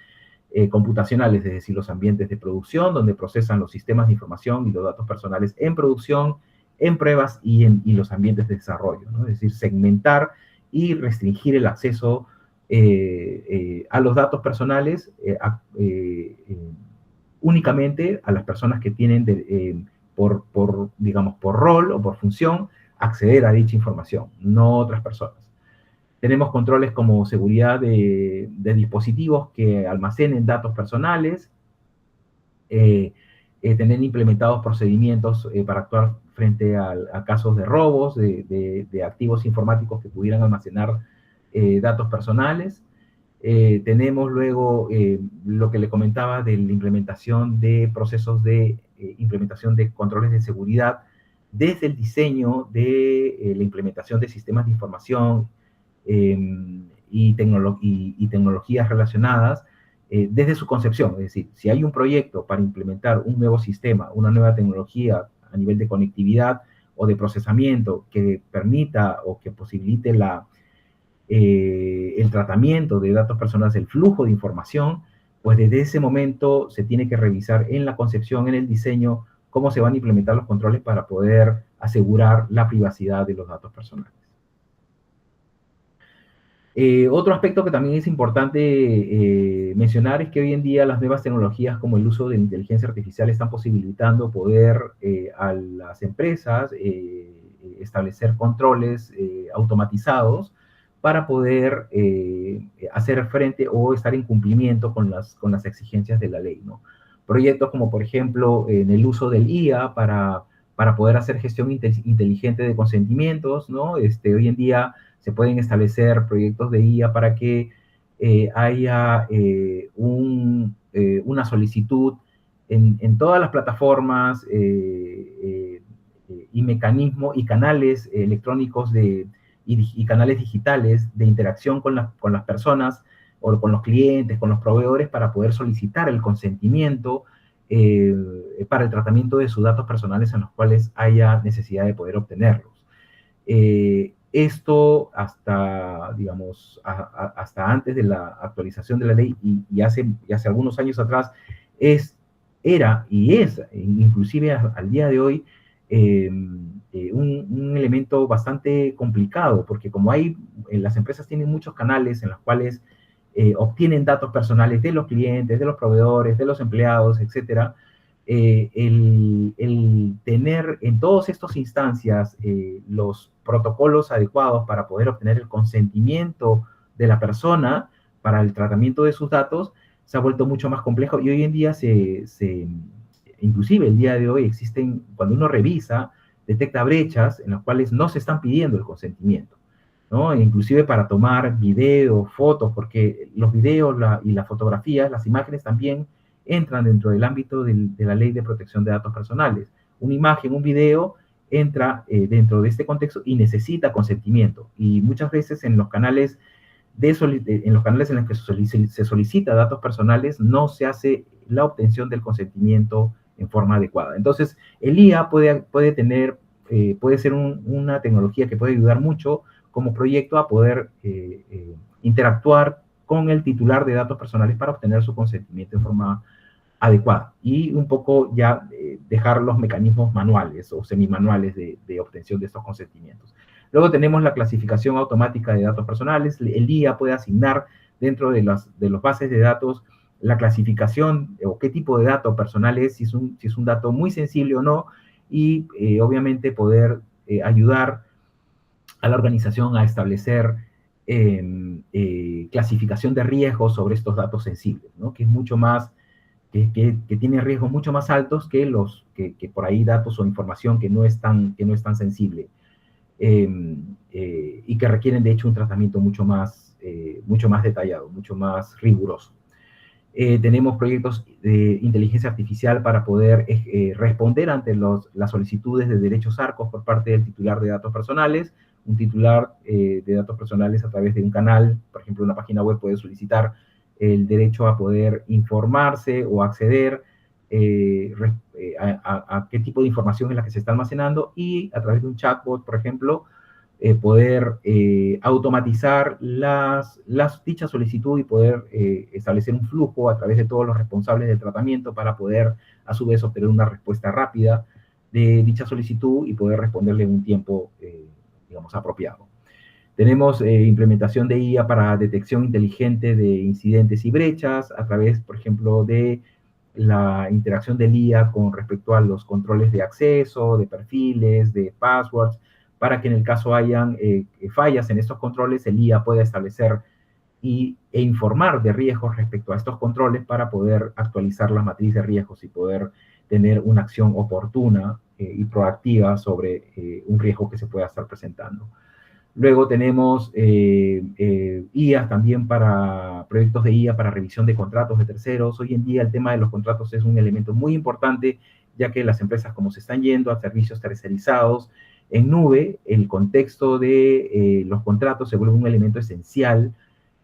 computacionales, es decir, los ambientes de producción, donde procesan los sistemas de información y los datos personales en producción, en pruebas y los ambientes de desarrollo, ¿no? Es decir, segmentar y restringir el acceso a los datos personales únicamente a las personas que tienen, digamos, por rol o por función, acceder a dicha información, no otras personas. Tenemos controles como seguridad de dispositivos que almacenen datos personales, tener implementados procedimientos para actuar frente a casos de robos de activos informáticos que pudieran almacenar datos personales. Tenemos luego lo que le comentaba de la implementación de procesos de implementación de controles de seguridad desde el diseño de la implementación de sistemas de información y tecnologías relacionadas desde su concepción. Es decir, si hay un proyecto para implementar un nuevo sistema, una nueva tecnología a nivel de conectividad o de procesamiento que permita o que posibilite el tratamiento de datos personales, el flujo de información, pues desde ese momento se tiene que revisar en la concepción, en el diseño, cómo se van a implementar los controles para poder asegurar la privacidad de los datos personales. Otro aspecto que también es importante mencionar es que hoy en día las nuevas tecnologías como el uso de inteligencia artificial están posibilitando poder a las empresas establecer controles automatizados para poder hacer frente o estar en cumplimiento con las exigencias de la ley, ¿no? Proyectos como, por ejemplo, en el uso del IA para poder hacer gestión inteligente de consentimientos, ¿no? Hoy en día se pueden establecer proyectos de IA para que haya una solicitud en todas las plataformas y mecanismos y canales electrónicos y canales digitales de interacción con las personas o con los clientes, con los proveedores, para poder solicitar el consentimiento para el tratamiento de sus datos personales en los cuales haya necesidad de poder obtenerlos. Esto hasta, digamos, hasta antes de la actualización de la ley y hace algunos años atrás era y es, inclusive al día de hoy, un elemento bastante complicado, porque como las empresas tienen muchos canales en los cuales obtienen datos personales de los clientes, de los proveedores, de los empleados, etcétera, el tener en todas estas instancias los protocolos adecuados para poder obtener el consentimiento de la persona para el tratamiento de sus datos se ha vuelto mucho más complejo, y hoy en día inclusive el día de hoy existen, cuando uno revisa, detecta brechas en las cuales no se están pidiendo el consentimiento, ¿no? Inclusive para tomar videos, fotos, porque los videos y las fotografías, las imágenes también entran dentro del ámbito de la Ley de Protección de Datos Personales. Una imagen, un video, entra dentro de este contexto y necesita consentimiento. Y muchas veces en los canales en los que se solicita datos personales no se hace la obtención del consentimiento en forma adecuada. Entonces, el IA puede ser una tecnología que puede ayudar mucho como proyecto a poder interactuar con el titular de datos personales para obtener su consentimiento en forma adecuada y un poco ya dejar los mecanismos manuales o semimanuales de obtención de estos consentimientos. Luego tenemos la clasificación automática de datos personales. El IA puede asignar dentro de las bases de datos la clasificación o qué tipo de dato personal es, si es un dato muy sensible o no, y obviamente poder ayudar a la organización a establecer clasificación de riesgos sobre estos datos sensibles, ¿no? Que es mucho más, que tiene riesgos mucho más altos que por ahí datos o información que no es tan sensible, y que requieren de hecho un tratamiento mucho más detallado, mucho más riguroso. Tenemos proyectos de inteligencia artificial para poder responder ante las solicitudes de derechos ARCOS por parte del titular de datos personales. Un titular de datos personales a través de un canal, por ejemplo, una página web, puede solicitar el derecho a poder informarse o acceder a qué tipo de información es la que se está almacenando, y a través de un chatbot, por ejemplo, poder automatizar dicha solicitud y poder establecer un flujo a través de todos los responsables del tratamiento para poder, a su vez, obtener una respuesta rápida de dicha solicitud y poder responderle en un tiempo, digamos, apropiado. Tenemos implementación de IA para detección inteligente de incidentes y brechas a través, por ejemplo, de la interacción del IA con respecto a los controles de acceso, de perfiles, de passwords, para que en el caso hayan fallas en estos controles, el IA pueda establecer e informar de riesgos respecto a estos controles para poder actualizar la matriz de riesgos y poder tener una acción oportuna y proactiva sobre un riesgo que se pueda estar presentando. Luego tenemos IA también para proyectos de IA para revisión de contratos de terceros. Hoy en día el tema de los contratos es un elemento muy importante, ya que las empresas, como se están yendo a servicios tercerizados en nube, el contexto de los contratos se vuelve un elemento esencial,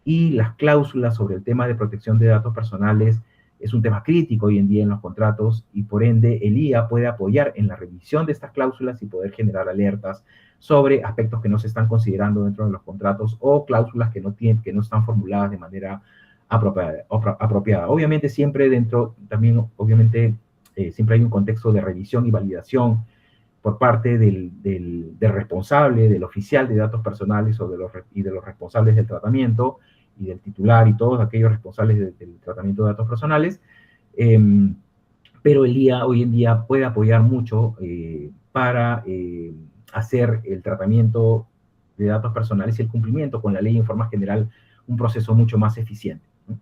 y las cláusulas sobre el tema de protección de datos personales es un tema crítico hoy en día en los contratos y por ende el IA puede apoyar en la revisión de estas cláusulas y poder generar alertas sobre aspectos que no se están considerando dentro de los contratos o cláusulas que no están formuladas de manera apropiada. Obviamente siempre siempre hay un contexto de revisión y validación por parte del responsable, del oficial de datos personales o de los responsables del tratamiento y del titular y todos aquellos responsables del tratamiento de datos personales, pero el IA hoy en día puede apoyar mucho para hacer el tratamiento de datos personales y el cumplimiento con la ley en forma general un proceso mucho más eficiente, ¿no?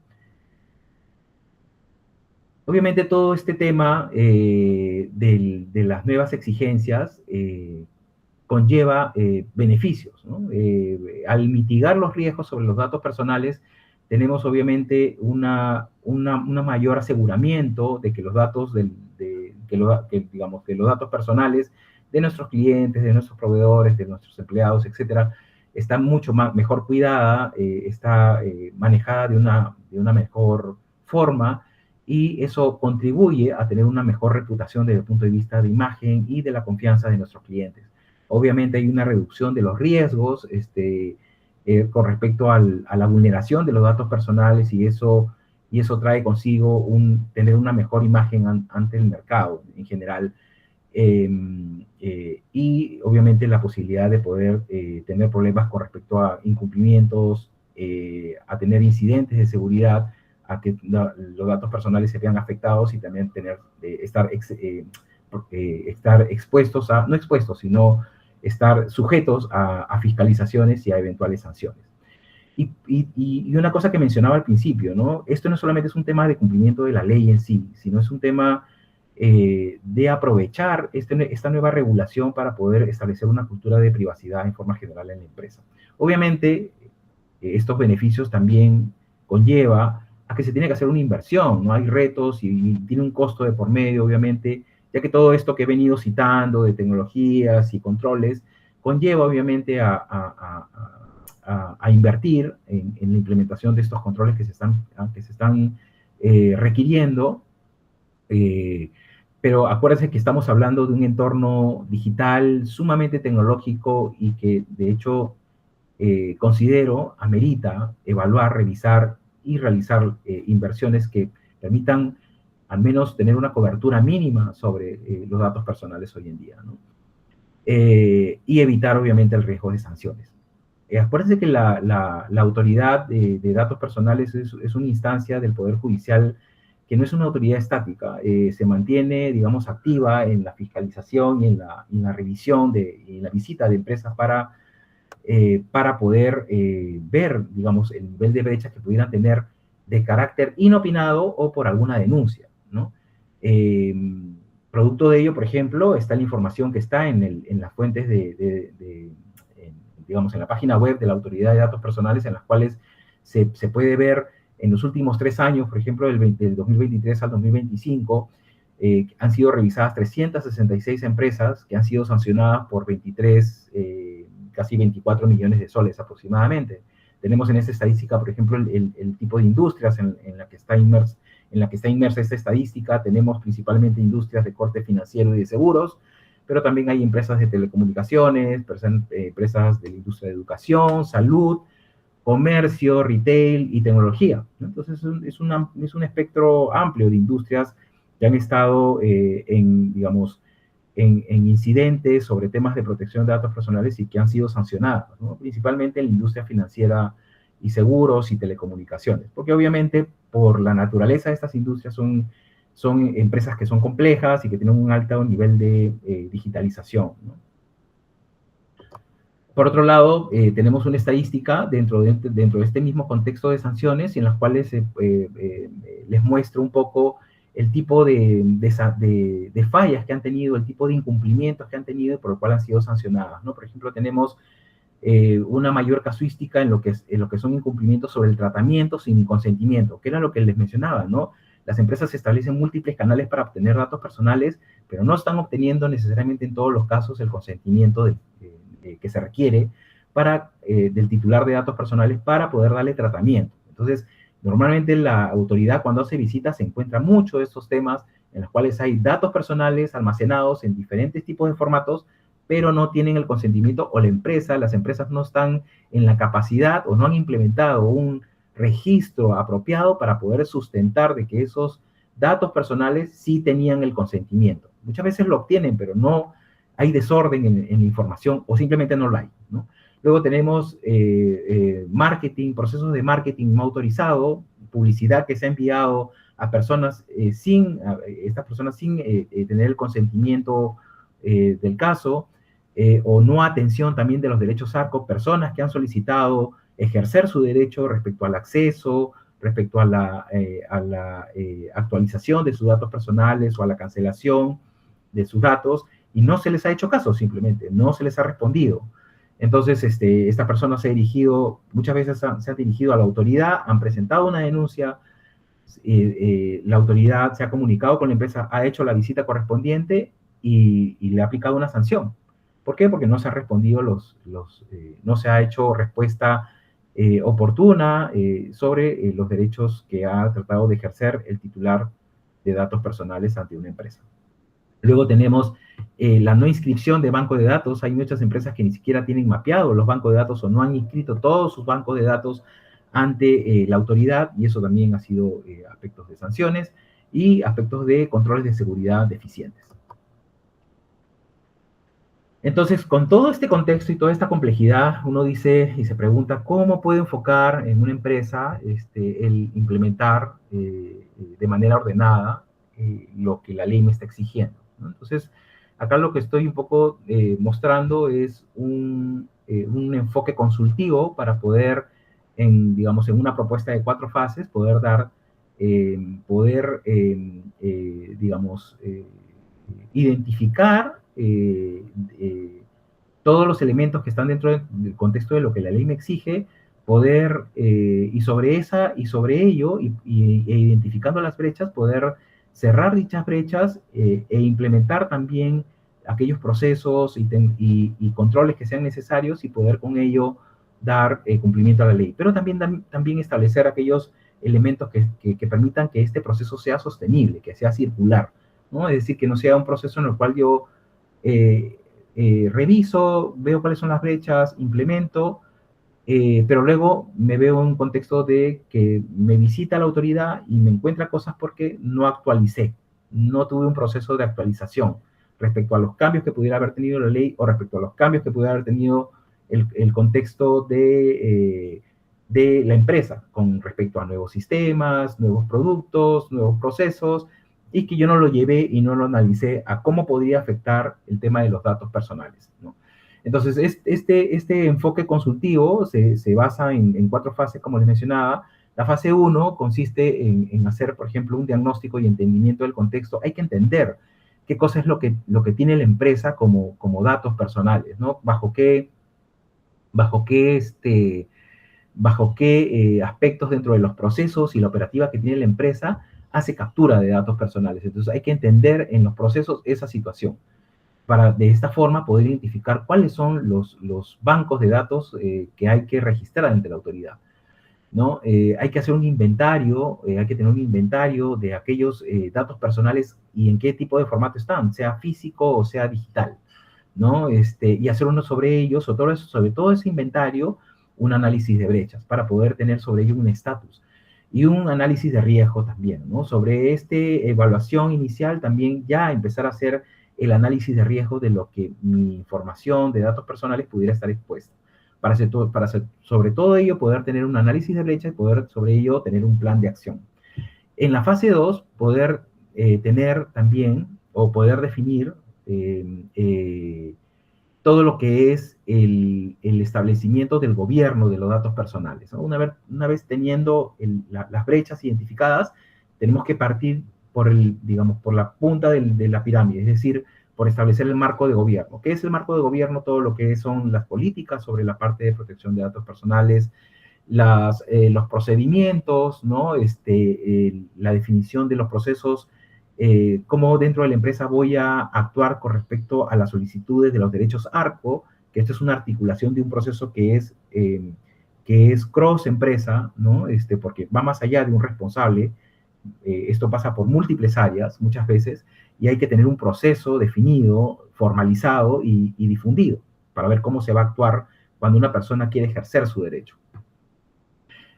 Obviamente todo este tema de las nuevas exigencias conlleva beneficios, ¿no? Al mitigar los riesgos sobre los datos personales, tenemos obviamente un mayor aseguramiento de que los datos, digamos, que los datos personales de nuestros clientes, de nuestros proveedores, de nuestros empleados, etcétera, está mucho mejor cuidada, está manejada de una mejor forma, y eso contribuye a tener una mejor reputación desde el punto de vista de imagen y de la confianza de nuestros clientes. Obviamente hay una reducción de los riesgos con respecto a la vulneración de los datos personales y eso trae consigo tener una mejor imagen ante el mercado en general. Y obviamente la posibilidad de poder tener problemas con respecto a incumplimientos, a tener incidentes de seguridad, a que los datos personales se vean afectados y también estar expuestos no expuestos, sino estar sujetos a fiscalizaciones y a eventuales sanciones. Y una cosa que mencionaba al principio, ¿no? Esto no solamente es un tema de cumplimiento de la ley en sí, sino es un tema de aprovechar esta nueva regulación para poder establecer una cultura de privacidad en forma general en la empresa. Obviamente, estos beneficios también conlleva a que se tiene que hacer una inversión, ¿no? Hay retos y tiene un costo de por medio, obviamente, ya que todo esto que he venido citando de tecnologías y controles conlleva, obviamente, a invertir en la implementación de estos controles que se están requiriendo. Pero acuérdense que estamos hablando de un entorno digital sumamente tecnológico y que, de hecho, considero amerita evaluar, revisar y realizar inversiones que permitan al menos tener una cobertura mínima sobre los datos personales hoy en día, ¿no? Y evitar, obviamente, el riesgo de sanciones. Acuérdense que la autoridad de datos personales es una instancia del Poder Judicial que no es una autoridad estática, se mantiene, digamos, activa en la fiscalización y en la revisión y en la visita de empresas para poder ver, digamos, el nivel de brecha que pudieran tener de carácter inopinado o por alguna denuncia, ¿no? Producto de ello, por ejemplo, está la información que está en las fuentes digamos, en la página web de la Autoridad de Datos Personales, en las cuales se puede ver en los últimos 3 años, por ejemplo, del 2023 al 2025, han sido revisadas 366 empresas que han sido sancionadas por 23, casi 24 millones de soles aproximadamente. Tenemos en esta estadística, por ejemplo, el tipo de industrias en la que está inmersa esta estadística. Tenemos principalmente industrias de corte financiero y de seguros, pero también hay empresas de telecomunicaciones, empresas de la industria de educación, salud, comercio, retail y tecnología, ¿no? Entonces es un espectro amplio de industrias que han estado digamos, en incidentes sobre temas de protección de datos personales y que han sido sancionadas, ¿no? Principalmente en la industria financiera y seguros y telecomunicaciones, porque obviamente por la naturaleza de estas industrias son empresas que son complejas y que tienen un alto nivel de digitalización, ¿no? Por otro lado, tenemos una estadística dentro de este mismo contexto de sanciones, en las cuales les muestro un poco el tipo de fallas que han tenido, el tipo de incumplimientos que han tenido y por el cual han sido sancionadas, ¿no? Por ejemplo, tenemos una mayor casuística en lo que son incumplimientos sobre el tratamiento sin consentimiento, que era lo que les mencionaba, ¿no? Las empresas establecen múltiples canales para obtener datos personales, pero no están obteniendo necesariamente en todos los casos el consentimiento que se requiere del titular de datos personales para poder darle tratamiento. Entonces, Normalmente la autoridad cuando hace visitas se encuentra mucho de estos temas en los cuales hay datos personales almacenados en diferentes tipos de formatos, pero no tienen el consentimiento o las empresas no están en la capacidad o no han implementado un registro apropiado para poder sustentar de que esos datos personales sí tenían el consentimiento. Muchas veces lo obtienen, pero no hay desorden en la información o simplemente no lo hay, ¿no? Luego tenemos marketing, procesos de marketing no autorizado, publicidad que se ha enviado a personas sin tener el consentimiento del caso, o no atención también de los derechos ARCO, personas que han solicitado ejercer su derecho respecto al acceso, respecto a la actualización de sus datos personales o a la cancelación de sus datos, y no se les ha hecho caso, simplemente, no se les ha respondido. Entonces, esta persona muchas veces se ha dirigido a la autoridad, han presentado una denuncia, la autoridad se ha comunicado con la empresa, ha hecho la visita correspondiente y le ha aplicado una sanción. ¿Por qué? Porque no se ha respondido no se ha hecho respuesta oportuna sobre los derechos que ha tratado de ejercer el titular de datos personales ante una empresa. Luego tenemos la no inscripción de banco de datos. Hay muchas empresas que ni siquiera tienen mapeado los bancos de datos o no han inscrito todos sus bancos de datos ante la autoridad, y eso también ha sido aspectos de sanciones y aspectos de controles de seguridad deficientes. Entonces, con todo este contexto y toda esta complejidad, uno dice y se pregunta cómo puede enfocar en una empresa el implementar de manera ordenada lo que la ley me está exigiendo, ¿no? Entonces, acá lo que estoy un poco mostrando es un enfoque consultivo para poder, digamos, en una propuesta de 4 fases, poder dar, digamos, identificar todos los elementos que están dentro del contexto de lo que la ley me exige, poder, y sobre ello, e identificando las brechas, poder cerrar dichas brechas e implementar también aquellos procesos y controles que sean necesarios y poder con ello dar cumplimiento a la ley. Pero también establecer aquellos elementos que permitan que este proceso sea sostenible, que sea circular, ¿no? Es decir, que no sea un proceso en el cual yo reviso, veo cuáles son las brechas, implemento, pero luego me veo en un contexto de que me visita la autoridad y me encuentra cosas porque no actualicé, no tuve un proceso de actualización respecto a los cambios que pudiera haber tenido la ley o respecto a los cambios que pudiera haber tenido el contexto de la empresa con respecto a nuevos sistemas, nuevos productos, nuevos procesos, y que yo no lo llevé y no lo analicé a cómo podría afectar el tema de los datos personales, ¿no? Entonces, este enfoque consultivo se basa en 4 fases, como les mencionaba. La fase 1 consiste en hacer, por ejemplo, un diagnóstico y entendimiento del contexto. Hay que entender qué cosa es lo que tiene la empresa como datos personales, ¿no? Bajo qué aspectos dentro de los procesos y la operativa que tiene la empresa hace captura de datos personales. Entonces hay que entender en los procesos esa situación para de esta forma poder identificar cuáles son los bancos de datos que hay que registrar ante la autoridad, ¿no? Hay que hacer un inventario, hay que tener un inventario de aquellos datos personales y en qué tipo de formato están, sea físico o sea digital, ¿no? Y hacer uno sobre ellos, sobre todo ese inventario, un análisis de brechas para poder tener sobre ello un estatus. Y un análisis de riesgo también, ¿no? Sobre esta evaluación inicial también ya empezar a hacer el análisis de riesgo de lo que mi información de datos personales pudiera estar expuesta. Para sobre todo ello poder tener un análisis de brecha y poder sobre ello tener un plan de acción. En la fase 2, poder tener también o poder definir todo lo que es el establecimiento del gobierno de los datos personales, ¿no? Una vez teniendo las brechas identificadas, tenemos que partir por la punta de la pirámide, es decir, por establecer el marco de gobierno. ¿Qué es el marco de gobierno? Todo lo que son las políticas sobre la parte de protección de datos personales, los procedimientos, ¿no? La definición de los procesos, cómo dentro de la empresa voy a actuar con respecto a las solicitudes de los derechos ARCO, que esto es una articulación de un proceso que es que es cross empresa, ¿no? Porque va más allá de un responsable. Esto pasa por múltiples áreas muchas veces y hay que tener un proceso definido, formalizado y difundido para ver cómo se va a actuar cuando una persona quiere ejercer su derecho.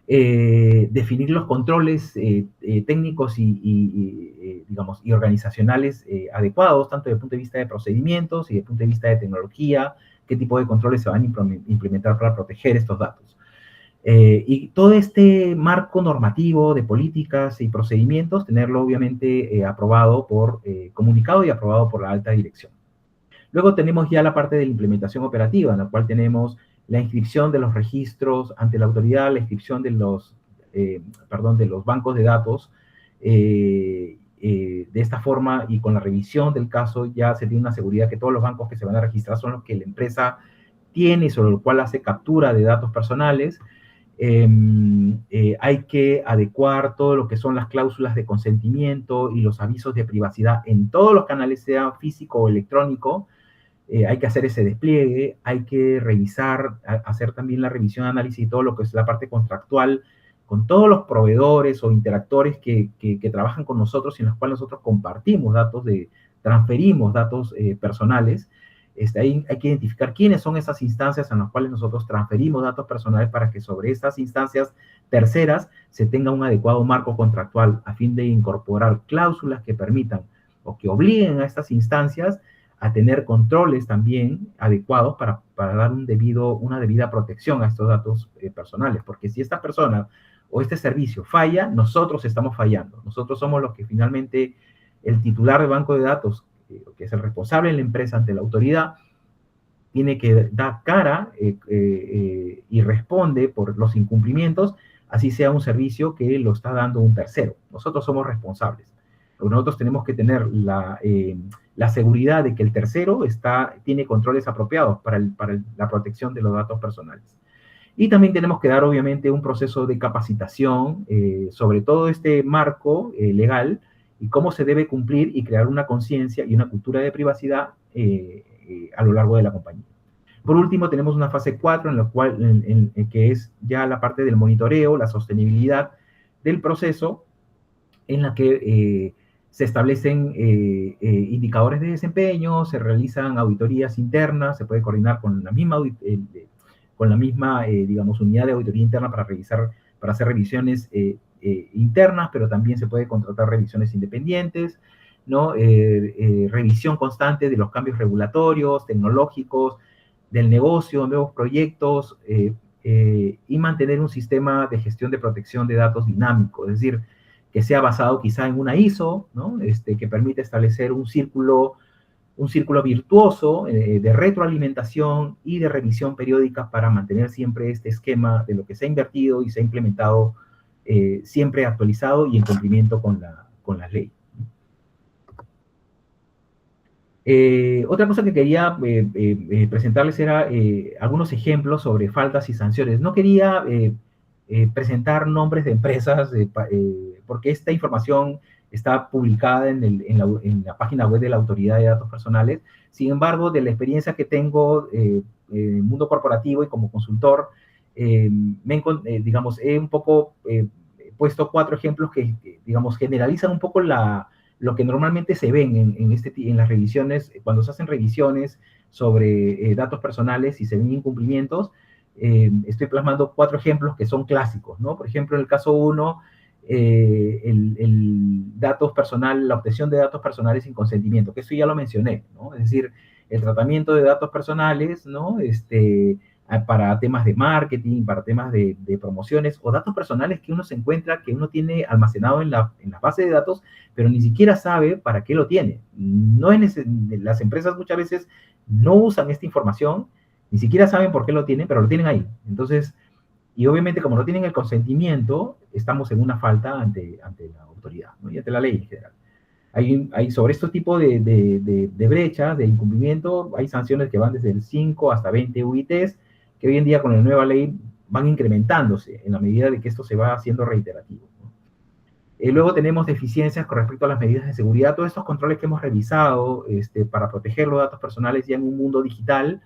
Definir los controles técnicos digamos, y organizacionales adecuados, tanto desde el punto de vista de procedimientos y desde el punto de vista de tecnología, qué tipo de controles se van a implementar para proteger estos datos. Y todo este marco normativo de políticas y procedimientos, tenerlo obviamente aprobado comunicado y aprobado por la alta dirección. Luego tenemos ya la parte de la implementación operativa, en la cual tenemos la inscripción de los registros ante la autoridad, la inscripción de los bancos de datos. De esta forma y con la revisión del caso ya se tiene una seguridad que todos los bancos que se van a registrar son los que la empresa tiene y sobre el cual hace captura de datos personales. Hay que adecuar todo lo que son las cláusulas de consentimiento y los avisos de privacidad en todos los canales, sea físico o electrónico. Hay que hacer ese despliegue, hay que revisar, hacer también la revisión, análisis y todo lo que es la parte contractual con todos los proveedores o interactores que trabajan con nosotros y en los cuales nosotros compartimos datos, transferimos datos personales. Ahí hay que identificar quiénes son esas instancias en las cuales nosotros transferimos datos personales para que sobre estas instancias terceras se tenga un adecuado marco contractual a fin de incorporar cláusulas que permitan o que obliguen a estas instancias a tener controles también adecuados para dar una debida protección a estos datos personales. Porque si esta persona o este servicio falla, nosotros estamos fallando. Nosotros somos los que finalmente, el titular del banco de datos, que es el responsable de la empresa ante la autoridad, tiene que dar cara y responde por los incumplimientos, así sea un servicio que lo está dando un tercero. Nosotros somos responsables. Pero nosotros tenemos que tener la seguridad de que el tercero tiene controles apropiados para la protección de los datos personales. Y también tenemos que dar, obviamente, un proceso de capacitación sobre todo este marco legal y cómo se debe cumplir y crear una conciencia y una cultura de privacidad a lo largo de la compañía. Por último, tenemos una fase 4, en la cual, que es ya la parte del monitoreo, la sostenibilidad del proceso, en la que se establecen indicadores de desempeño, se realizan auditorías internas, se puede coordinar con la misma, digamos, unidad de auditoría interna para hacer revisiones internas, pero también se puede contratar revisiones independientes, ¿no? Revisión constante de los cambios regulatorios, tecnológicos, del negocio, nuevos proyectos, y mantener un sistema de gestión de protección de datos dinámico, es decir, que sea basado quizá en una ISO, ¿no? Que permite establecer un círculo virtuoso de retroalimentación y de revisión periódica para mantener siempre este esquema de lo que se ha invertido y se ha implementado siempre actualizado y en cumplimiento con la ley. Otra cosa que quería presentarles era algunos ejemplos sobre faltas y sanciones. No quería presentar nombres de empresas porque esta información está publicada en la página web de la Autoridad de Datos Personales. Sin embargo, de la experiencia que tengo en el mundo corporativo y como consultor, digamos, he un poco puesto 4 ejemplos que, digamos, generalizan un poco lo que normalmente se ven en las revisiones, cuando se hacen revisiones sobre datos personales y se ven incumplimientos. Estoy plasmando 4 ejemplos que son clásicos, ¿no? Por ejemplo, en el caso 1, la obtención de datos personales sin consentimiento, que eso ya lo mencioné, ¿no? Es decir, el tratamiento de datos personales, ¿no? Para temas de marketing, para temas de promociones, o datos personales que uno se encuentra, que uno tiene almacenado en la base de datos, pero ni siquiera sabe para qué lo tiene. Las empresas muchas veces no usan esta información, ni siquiera saben por qué lo tienen, pero lo tienen ahí. Entonces, y obviamente como no tienen el consentimiento, estamos en una falta ante la autoridad, ¿no? Y ante la ley en general. Hay sobre este tipo de brechas, de incumplimiento, hay sanciones que van desde el 5 hasta 20 UITs, que hoy en día con la nueva ley van incrementándose en la medida de que esto se va haciendo reiterativo, ¿no? Luego tenemos deficiencias con respecto a las medidas de seguridad. Todos estos controles que hemos revisado para proteger los datos personales ya en un mundo digital,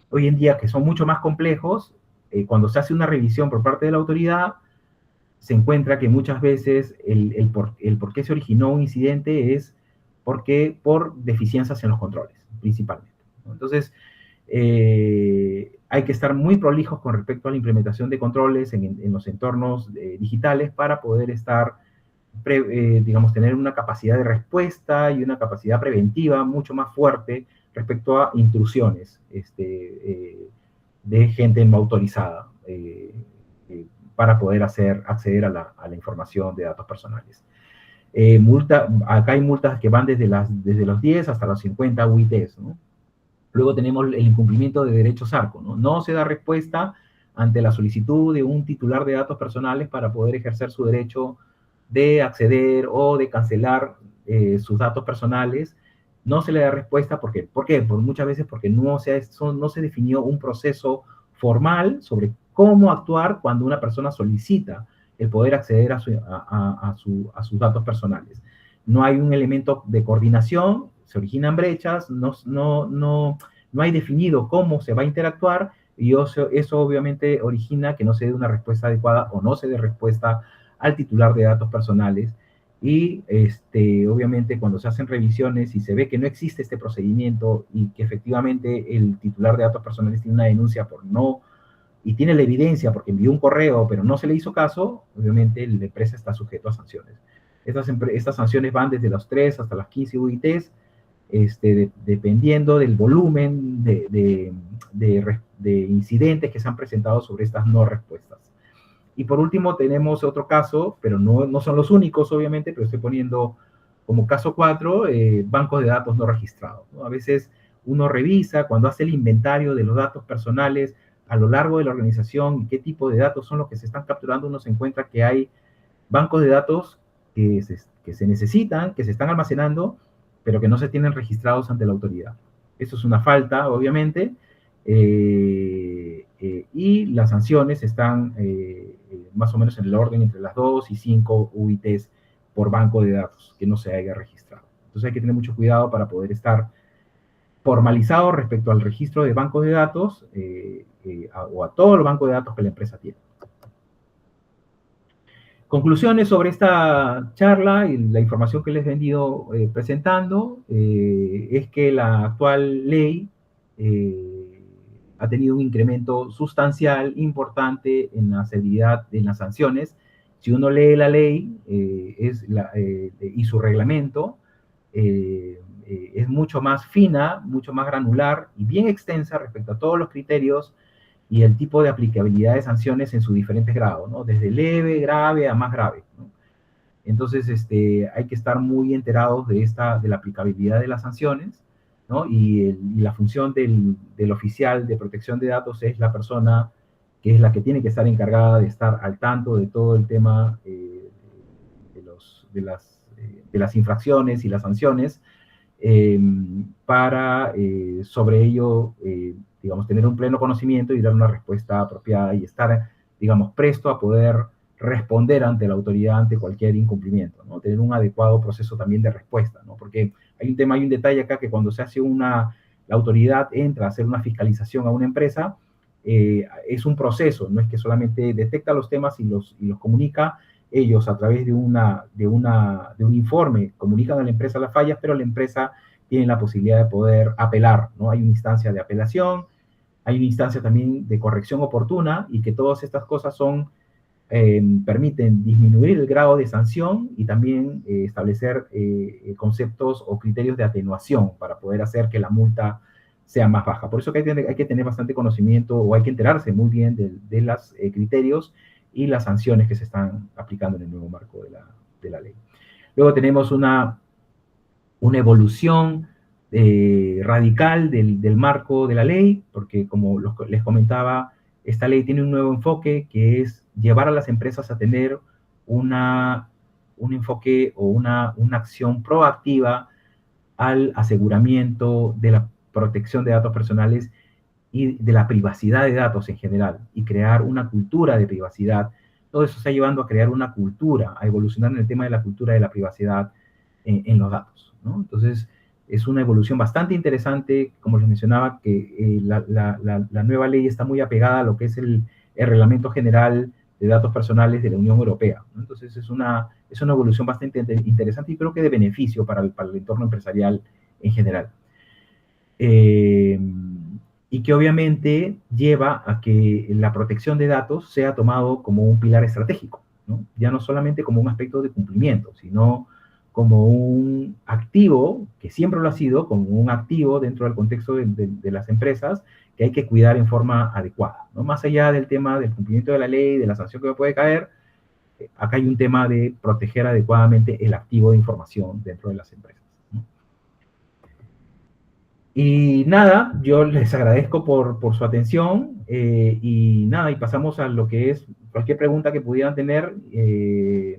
hoy en día que son mucho más complejos, cuando se hace una revisión por parte de la autoridad, se encuentra que muchas veces el por qué se originó un incidente es por deficiencias en los controles, principalmente, ¿no? Entonces, hay que estar muy prolijos con respecto a la implementación de controles en los entornos digitales para poder estar, digamos, tener una capacidad de respuesta y una capacidad preventiva mucho más fuerte respecto a intrusiones de gente no autorizada, para poder acceder a la información de datos personales. Acá hay multas que van desde los 10 hasta los 50 UITs, ¿no? Luego tenemos el incumplimiento de derechos ARCO, ¿no? No se da respuesta ante la solicitud de un titular de datos personales para poder ejercer su derecho de acceder o de cancelar sus datos personales. No se le da respuesta, ¿por qué? Muchas veces porque no se definió un proceso formal sobre cómo actuar cuando una persona solicita el poder acceder a sus datos personales. No hay un elemento de coordinación, se originan brechas, no hay definido cómo se va a interactuar, y eso obviamente origina que no se dé una respuesta adecuada o no se dé respuesta al titular de datos personales. Y obviamente cuando se hacen revisiones y se ve que no existe este procedimiento y que efectivamente el titular de datos personales tiene una denuncia y tiene la evidencia porque envió un correo pero no se le hizo caso, obviamente la empresa está sujeto a sanciones. Estas sanciones van desde los 3 hasta las 15 UITs, dependiendo del volumen de incidentes que se han presentado sobre estas no respuestas. Y por último tenemos otro caso, pero no son los únicos obviamente, pero estoy poniendo como caso 4, bancos de datos no registrados, ¿no? A veces uno revisa cuando hace el inventario de los datos personales a lo largo de la organización y qué tipo de datos son los que se están capturando, uno se encuentra que hay bancos de datos que se necesitan, que se están almacenando, pero que no se tienen registrados ante la autoridad. Eso es una falta, obviamente, y las sanciones están más o menos en el orden entre las 2 y 5 UITs por banco de datos que no se haya registrado. Entonces hay que tener mucho cuidado para poder estar formalizado respecto al registro de bancos de datos o a todo el banco de datos que la empresa tiene. Conclusiones sobre esta charla y la información que les he venido presentando es que la actual ley ha tenido un incremento sustancial, importante en la severidad de las sanciones. Si uno lee la ley y su reglamento, es mucho más fina, mucho más granular y bien extensa respecto a todos los criterios y el tipo de aplicabilidad de sanciones en sus diferentes grados, ¿no? Desde leve, grave a más grave, ¿no? Entonces, hay que estar muy enterados de la aplicabilidad de las sanciones, ¿no? Y la función del oficial de protección de datos es la persona que es la que tiene que estar encargada de estar al tanto de todo el tema de las infracciones y las sanciones, para sobre ello, digamos, tener un pleno conocimiento y dar una respuesta apropiada y estar, digamos, presto a poder responder ante la autoridad ante cualquier incumplimiento, ¿no? Tener un adecuado proceso también de respuesta, ¿no? Porque hay un detalle acá que cuando se hace la autoridad entra a hacer una fiscalización a una empresa, es un proceso, no es que solamente detecta los temas y los comunica. Ellos a través de un informe comunican a la empresa las fallas, pero la empresa tiene la posibilidad de poder apelar, ¿no? Hay una instancia de apelación, hay una instancia también de corrección oportuna, y que todas estas cosas permiten disminuir el grado de sanción y también establecer conceptos o criterios de atenuación para poder hacer que la multa sea más baja. Por eso que hay que tener bastante conocimiento, o hay que enterarse muy bien de los criterios y las sanciones que se están aplicando en el nuevo marco de la ley. Luego tenemos una evolución radical del marco de la ley, porque como les comentaba, esta ley tiene un nuevo enfoque que es llevar a las empresas a tener un enfoque o una acción proactiva al aseguramiento de la protección de datos personales y de la privacidad de datos en general, y crear una cultura de privacidad. Todo eso está llevando a crear una cultura, a evolucionar en el tema de la cultura de la privacidad en los datos, ¿no? Entonces, Es una evolución bastante interesante, como les mencionaba, que la nueva ley está muy apegada a lo que es el Reglamento General de Datos Personales de la Unión Europea, ¿no? Entonces es una evolución bastante interesante y creo que de beneficio para el entorno empresarial en general. Y que obviamente lleva a que la protección de datos sea tomado como un pilar estratégico, ¿no? Ya no solamente como un aspecto de cumplimiento, sino como un activo, que siempre lo ha sido, como un activo dentro del contexto de las empresas, que hay que cuidar en forma adecuada, ¿no? Más allá del tema del cumplimiento de la ley, de la sanción que me puede caer, acá hay un tema de proteger adecuadamente el activo de información dentro de las empresas, ¿no? Y nada, yo les agradezco por su atención, y nada, y pasamos a lo que es cualquier pregunta que pudieran tener, y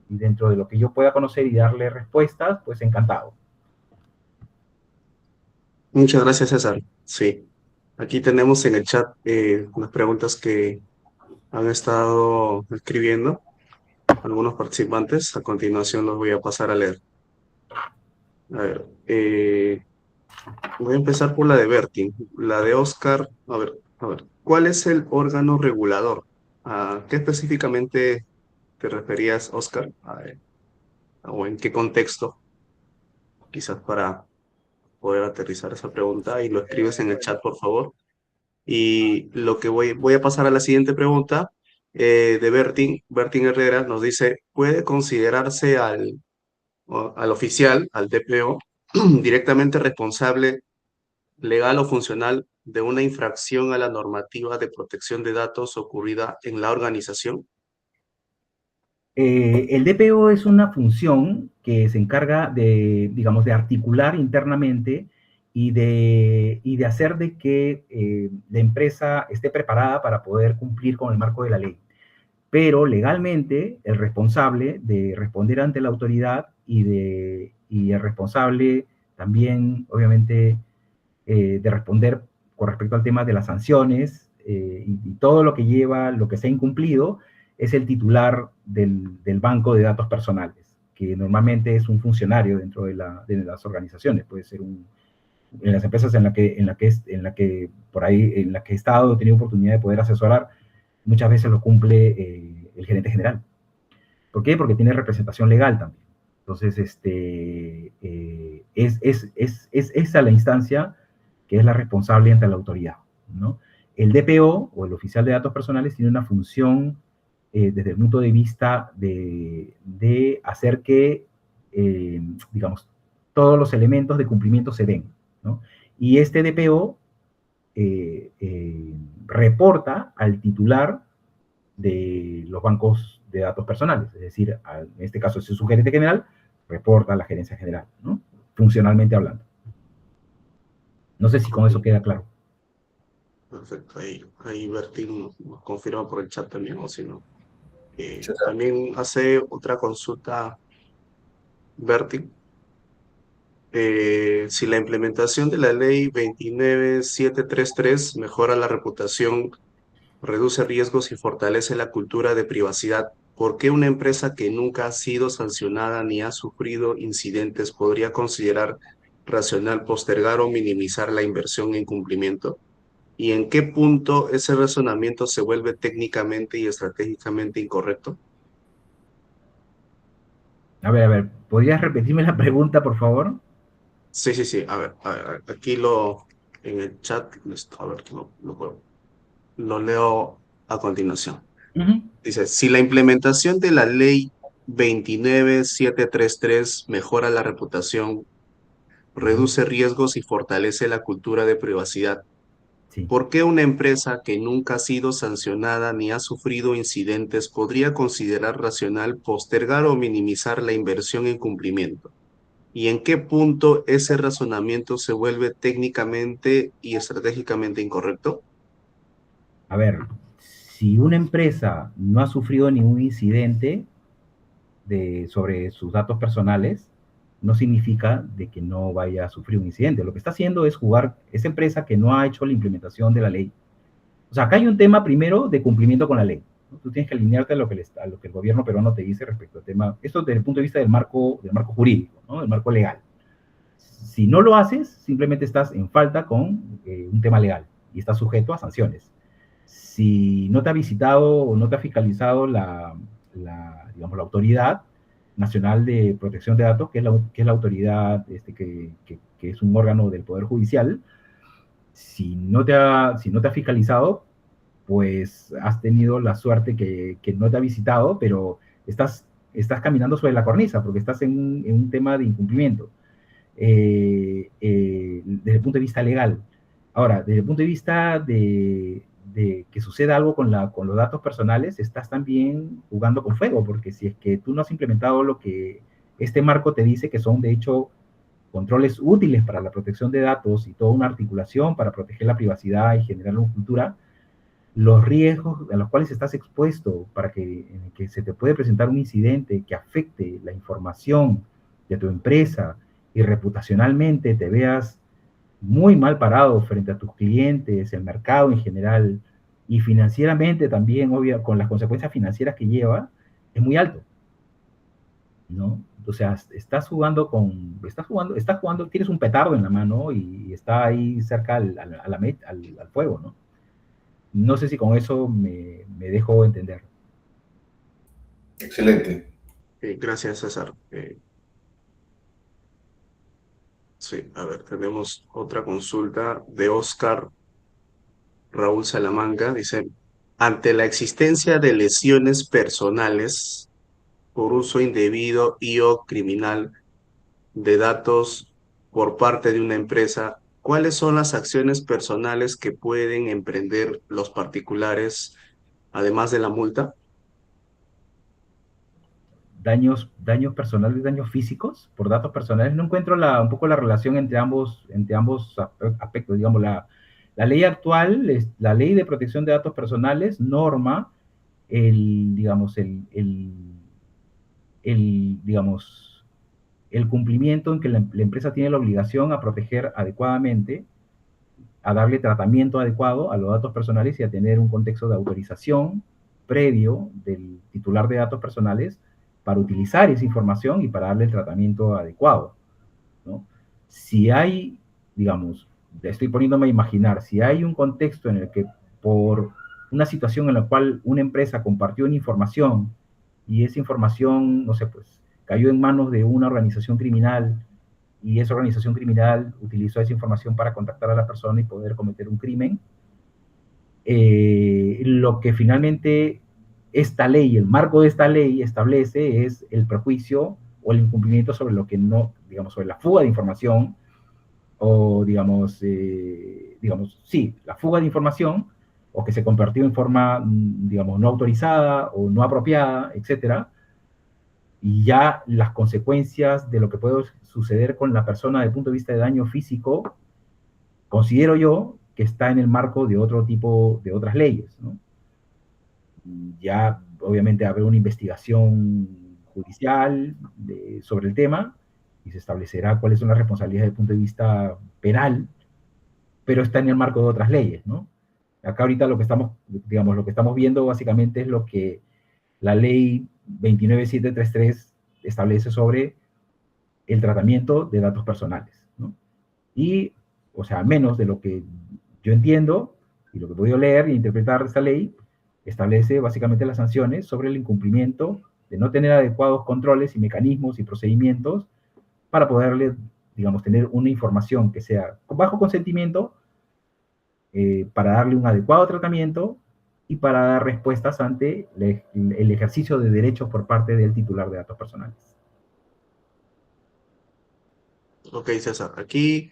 dentro de lo que yo pueda conocer y darle respuestas, pues encantado. Muchas gracias, César. Sí, aquí tenemos en el chat unas preguntas que han estado escribiendo algunos participantes. A continuación los voy a pasar a leer. A ver, voy a empezar por la de Bertin, la de Oscar. A ver, ¿cuál es el órgano regulador? ¿A qué específicamente te referías, Oscar? ¿O en qué contexto? Quizás para poder aterrizar esa pregunta, y lo escribes en el chat, por favor. Y lo que voy a pasar a la siguiente pregunta, de Bertin Herrera, nos dice: ¿puede considerarse al oficial, al DPO, directamente responsable legal o funcional de una infracción a la normativa de protección de datos ocurrida en la organización? El DPO es una función que se encarga de, digamos, de articular internamente y de hacer de que la empresa esté preparada para poder cumplir con el marco de la ley. Pero legalmente, el responsable de responder ante la autoridad y el responsable también, obviamente, de responder con respecto al tema de las sanciones, y todo lo que lleva, lo que se ha incumplido, es el titular del banco de datos personales, que normalmente es un funcionario dentro de las organizaciones. Puede ser en las empresas en la que por ahí, en la que he estado, he tenido oportunidad de poder asesorar, muchas veces lo cumple el gerente general. ¿Por qué? Porque tiene representación legal también. Entonces, es esa la instancia que es la responsable ante la autoridad, ¿no? El DPO, o el oficial de datos personales, tiene una función, desde el punto de vista de hacer que, digamos, todos los elementos de cumplimiento se den, ¿no? Y este DPO reporta al titular de los bancos de datos personales, es decir, en este caso es su gerente general, reporta a la gerencia general, ¿no? Funcionalmente hablando. No sé si con eso queda claro. Perfecto, ahí Bertin nos confirma por el chat también, o si no. También hace otra consulta Bertin. Si la implementación de la ley 29733 mejora la reputación, reduce riesgos y fortalece la cultura de privacidad, ¿por qué una empresa que nunca ha sido sancionada ni ha sufrido incidentes podría considerar racional postergar o minimizar la inversión en cumplimiento? ¿Y en qué punto ese razonamiento se vuelve técnicamente y estratégicamente incorrecto? A ver, ¿podrías repetirme la pregunta, por favor? Sí. A ver, aquí en el chat, a ver, lo leo a continuación. Dice: si la implementación de la ley 29733 mejora la reputación, reduce riesgos y fortalece la cultura de privacidad, Sí. ¿por qué una empresa que nunca ha sido sancionada ni ha sufrido incidentes podría considerar racional postergar o minimizar la inversión en cumplimiento? ¿Y en qué punto ese razonamiento se vuelve técnicamente y estratégicamente incorrecto? A ver, si una empresa no ha sufrido ningún incidente sobre sus datos personales, no significa de que no vaya a sufrir un incidente. Lo que está haciendo es jugar esa empresa que no ha hecho la implementación de la ley. O sea, acá hay un tema primero de cumplimiento con la ley, ¿no? Tú tienes que alinearte a lo que el gobierno peruano te dice respecto al tema, esto desde el punto de vista del marco jurídico, ¿no? Del marco legal. Si no lo haces, simplemente estás en falta con un tema legal y estás sujeto a sanciones. Si no te ha visitado o no te ha fiscalizado digamos, la Autoridad Nacional de Protección de Datos, que es la autoridad que es un órgano del Poder Judicial, si no te ha fiscalizado, pues has tenido la suerte que no te ha visitado, pero estás caminando sobre la cornisa, porque estás en un tema de incumplimiento, desde el punto de vista legal. Ahora, desde el punto de vista de que suceda algo con los datos personales, estás también jugando con fuego, porque si es que tú no has implementado lo que este marco te dice, que son de hecho controles útiles para la protección de datos y toda una articulación para proteger la privacidad y generar una cultura, los riesgos a los cuales estás expuesto en que se te puede presentar un incidente que afecte la información de tu empresa y reputacionalmente te veas muy mal parado frente a tus clientes, el mercado en general, y financieramente también, obvio, con las consecuencias financieras que lleva, es muy alto, ¿no? O sea, estás jugando, tienes un petardo en la mano y está ahí cerca al fuego, ¿no? No sé si con eso me dejo entender. Excelente. Gracias, César. Sí, a ver, tenemos otra consulta de Oscar Raúl Salamanca. Dice, ante la existencia de lesiones personales por uso indebido y o criminal de datos por parte de una empresa, ¿cuáles son las acciones personales que pueden emprender los particulares, además de la multa? Daños personales, daños físicos por datos personales. No encuentro un poco la relación entre ambos aspectos. Digamos, la ley actual, la ley de protección de datos personales, norma digamos, digamos, el cumplimiento en que la empresa tiene la obligación a proteger adecuadamente, a darle tratamiento adecuado a los datos personales y a tener un contexto de autorización previo del titular de datos personales para utilizar esa información y para darle el tratamiento adecuado, ¿no? Si hay, digamos, estoy poniéndome a imaginar, si hay un contexto en el que por una situación en la cual una empresa compartió una información y esa información, no sé, pues cayó en manos de una organización criminal y esa organización criminal utilizó esa información para contactar a la persona y poder cometer un crimen, lo que finalmente esta ley, el marco de esta ley establece es el perjuicio o el incumplimiento sobre lo que no, digamos, sobre la fuga de información o, digamos, sí, la fuga de información o que se compartió en forma, digamos, no autorizada o no apropiada, etcétera, y ya las consecuencias de lo que puede suceder con la persona desde el punto de vista de daño físico, considero yo que está en el marco de otro tipo, de otras leyes, ¿no? Ya, obviamente, habrá una investigación judicial sobre el tema y se establecerá cuáles son las responsabilidades desde el punto de vista penal, pero está en el marco de otras leyes, ¿no? Acá ahorita lo que estamos viendo básicamente es lo que la ley 29733 establece sobre el tratamiento de datos personales, ¿no? Y, o sea, menos de lo que yo entiendo y lo que he podido leer e interpretar de esta ley, establece básicamente las sanciones sobre el incumplimiento de no tener adecuados controles y mecanismos y procedimientos para poderle, digamos, tener una información que sea bajo consentimiento, para darle un adecuado tratamiento y para dar respuestas ante el ejercicio de derechos por parte del titular de datos personales. Ok, César. Aquí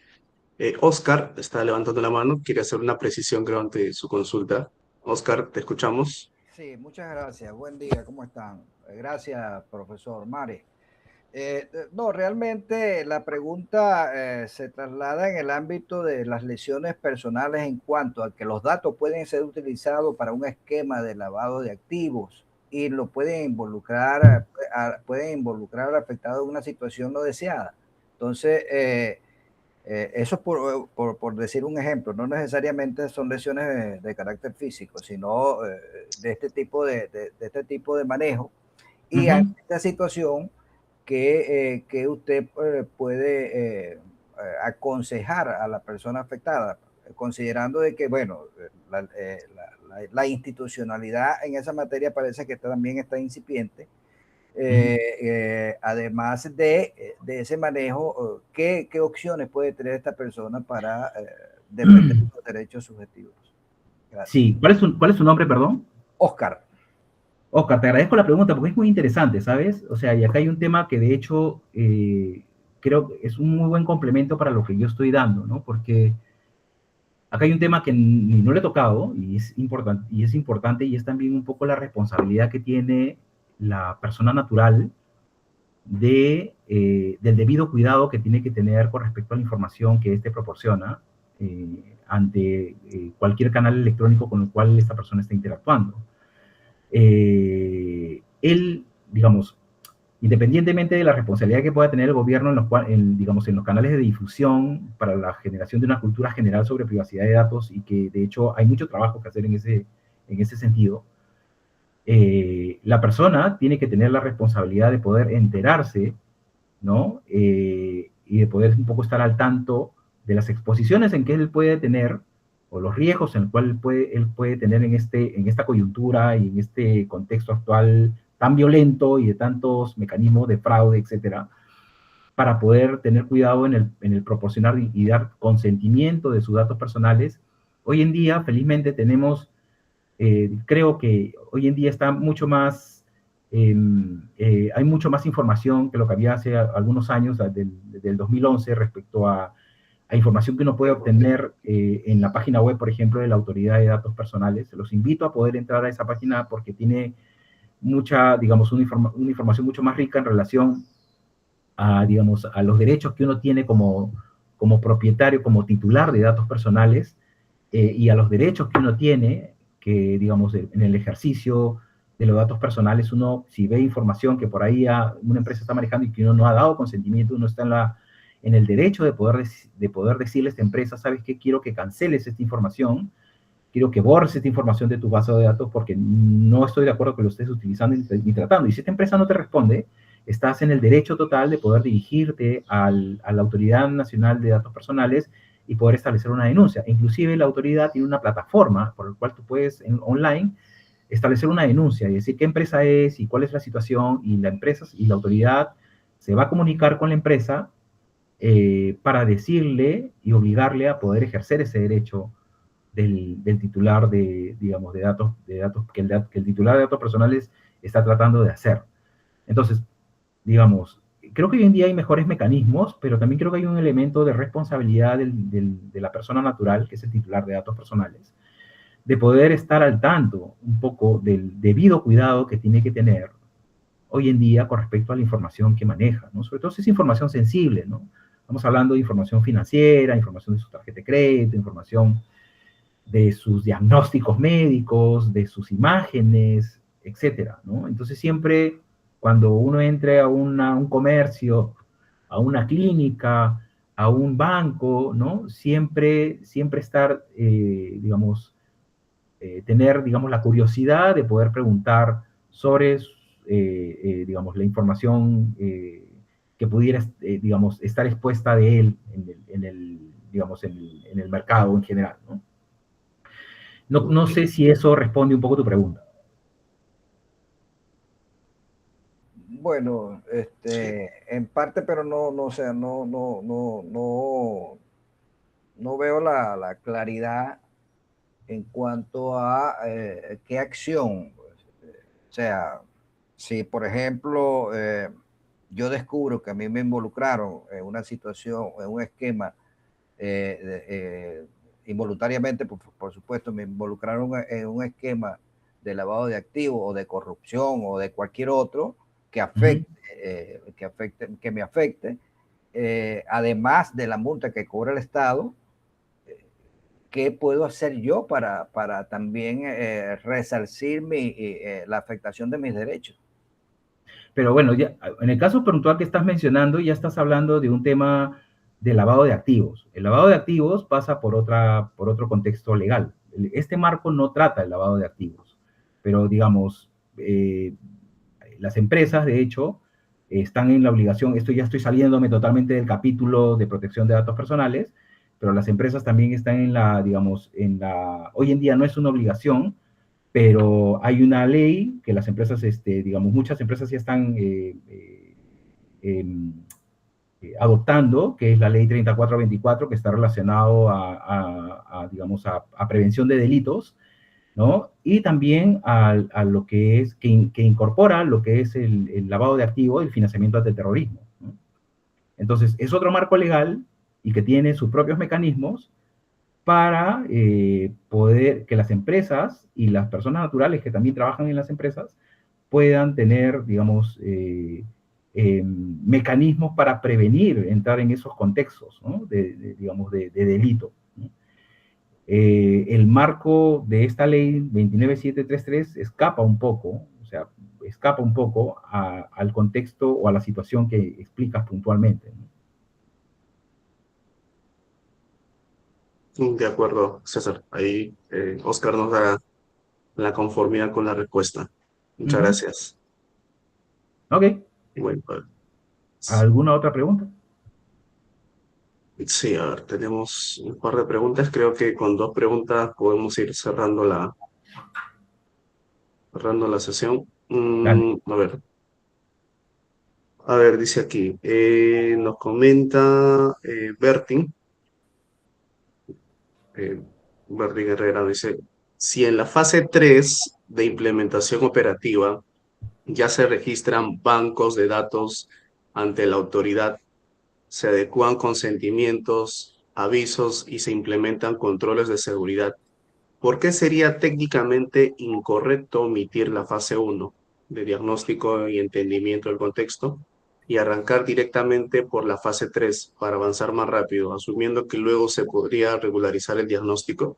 Oscar está levantando la mano, quiere hacer una precisión, creo, ante su consulta. Oscar, te escuchamos. Sí, muchas gracias. Buen día, ¿cómo están? Gracias, profesor Mare. No, realmente la pregunta se traslada en el ámbito de las lesiones personales en cuanto a que los datos pueden ser utilizados para un esquema de lavado de activos y lo pueden involucrar al afectado en una situación no deseada. Entonces, eso es por decir un ejemplo, no necesariamente son lesiones de carácter físico, sino de este tipo de manejo. Y ante esta situación que usted puede aconsejar a la persona afectada, considerando de que, bueno, la institucionalidad en esa materia parece que también está incipiente. Además de ese manejo, ¿qué opciones puede tener esta persona para defender los derechos subjetivos? Gracias. Sí, ¿cuál es su nombre, perdón? Oscar. Oscar, te agradezco la pregunta porque es muy interesante, ¿sabes? O sea, y acá hay un tema que de hecho creo que es un muy buen complemento para lo que yo estoy dando, ¿no? Porque acá hay un tema que no le he tocado y es importante y es también un poco la responsabilidad que tiene la persona natural del debido cuidado que tiene que tener con respecto a la información que éste proporciona ante cualquier canal electrónico con el cual esta persona está interactuando. Él, digamos, independientemente de la responsabilidad que pueda tener el gobierno digamos, en los canales de difusión para la generación de una cultura general sobre privacidad de datos, y que de hecho hay mucho trabajo que hacer en ese sentido, la persona tiene que tener la responsabilidad de poder enterarse, ¿no? Y de poder un poco estar al tanto de las exposiciones en que él puede tener, o los riesgos en el cual él puede tener en esta coyuntura y en este contexto actual tan violento y de tantos mecanismos de fraude, etcétera, para poder tener cuidado en el proporcionar y dar consentimiento de sus datos personales. Hoy en día, felizmente, tenemos, creo que hoy en día está mucho más, hay mucho más información que lo que había hace algunos años, del 2011, respecto a información que uno puede obtener en la página web, por ejemplo, de la Autoridad de Datos Personales. Los invito a poder entrar a esa página porque tiene mucha, digamos, una información mucho más rica en relación a, digamos, a los derechos que uno tiene como propietario, como titular de datos personales, y a los derechos que uno tiene, que, digamos, en el ejercicio de los datos personales, uno, si ve información que por ahí una empresa está manejando y que uno no ha dado consentimiento, uno está en el derecho de poder decirle a esta empresa, ¿sabes qué? Quiero que canceles esta información, quiero que borres esta información de tu base de datos porque no estoy de acuerdo que lo estés utilizando y tratando. Y si esta empresa no te responde, estás en el derecho total de poder dirigirte a la Autoridad Nacional de Datos Personales y poder establecer una denuncia. Inclusive la autoridad tiene una plataforma por la cual tú puedes, online, establecer una denuncia y decir qué empresa es y cuál es la situación, y la empresa y la autoridad se va a comunicar con la empresa para decirle y obligarle a poder ejercer ese derecho del titular de datos que el titular de datos personales está tratando de hacer. Entonces, digamos, creo que hoy en día hay mejores mecanismos, pero también creo que hay un elemento de responsabilidad de la persona natural, que es el titular de datos personales, de poder estar al tanto un poco del debido cuidado que tiene que tener hoy en día con respecto a la información que maneja, ¿no? Sobre todo si es información sensible, ¿no? Estamos hablando de información financiera, información de su tarjeta de crédito, información de sus diagnósticos médicos, de sus imágenes, etcétera, ¿no? Entonces siempre cuando uno entre a un comercio, a una clínica, a un banco, ¿no? Siempre estar, tener, digamos, la curiosidad de poder preguntar sobre, la información que pudiera, estar expuesta de él en el mercado en general, ¿no? No sé si eso responde un poco a tu pregunta. Bueno, en parte, pero no veo la claridad en cuanto a qué acción. O sea, si por ejemplo yo descubro que a mí me involucraron en una situación, en un esquema, involuntariamente, por supuesto, me involucraron en un esquema de lavado de activos o de corrupción o de cualquier otro que me afecte, además de la multa que cobra el Estado, ¿qué puedo hacer yo para también resarcir la afectación de mis derechos? Pero bueno, ya, en el caso puntual que estás mencionando, ya estás hablando de un tema de lavado de activos. El lavado de activos pasa por otro contexto legal. Este marco no trata el lavado de activos, pero digamos, las empresas, de hecho, están en la obligación, esto ya estoy saliéndome totalmente del capítulo de protección de datos personales, pero las empresas también están en la, digamos, hoy en día no es una obligación, pero hay una ley que las empresas, digamos, muchas empresas ya están adoptando, que es la ley 3424, que está relacionado digamos, a prevención de delitos, ¿no? Y también a lo que es, que incorpora lo que es el lavado de activos y el financiamiento del terrorismo, ¿no? Entonces, es otro marco legal y que tiene sus propios mecanismos para poder que las empresas y las personas naturales que también trabajan en las empresas puedan tener, digamos, mecanismos para prevenir entrar en esos contextos, ¿no? Digamos, de delito, ¿no? El marco de esta ley 29733 escapa un poco, o sea, escapa un poco al contexto o a la situación que explicas puntualmente, ¿no? De acuerdo, César. Ahí Oscar nos da la conformidad con la respuesta. Muchas gracias. Ok. Bueno, ¿Alguna otra pregunta? sí, a ver, tenemos un par de preguntas. Creo que con 2 preguntas podemos ir cerrando la sesión. Dale. A ver, dice aquí, nos comenta Bertin Herrera, dice, si en la fase 3 de implementación operativa ya se registran bancos de datos ante la autoridad, se adecúan consentimientos, avisos y se implementan controles de seguridad, ¿por qué sería técnicamente incorrecto omitir la fase 1 de diagnóstico y entendimiento del contexto y arrancar directamente por la fase 3 para avanzar más rápido, asumiendo que luego se podría regularizar el diagnóstico?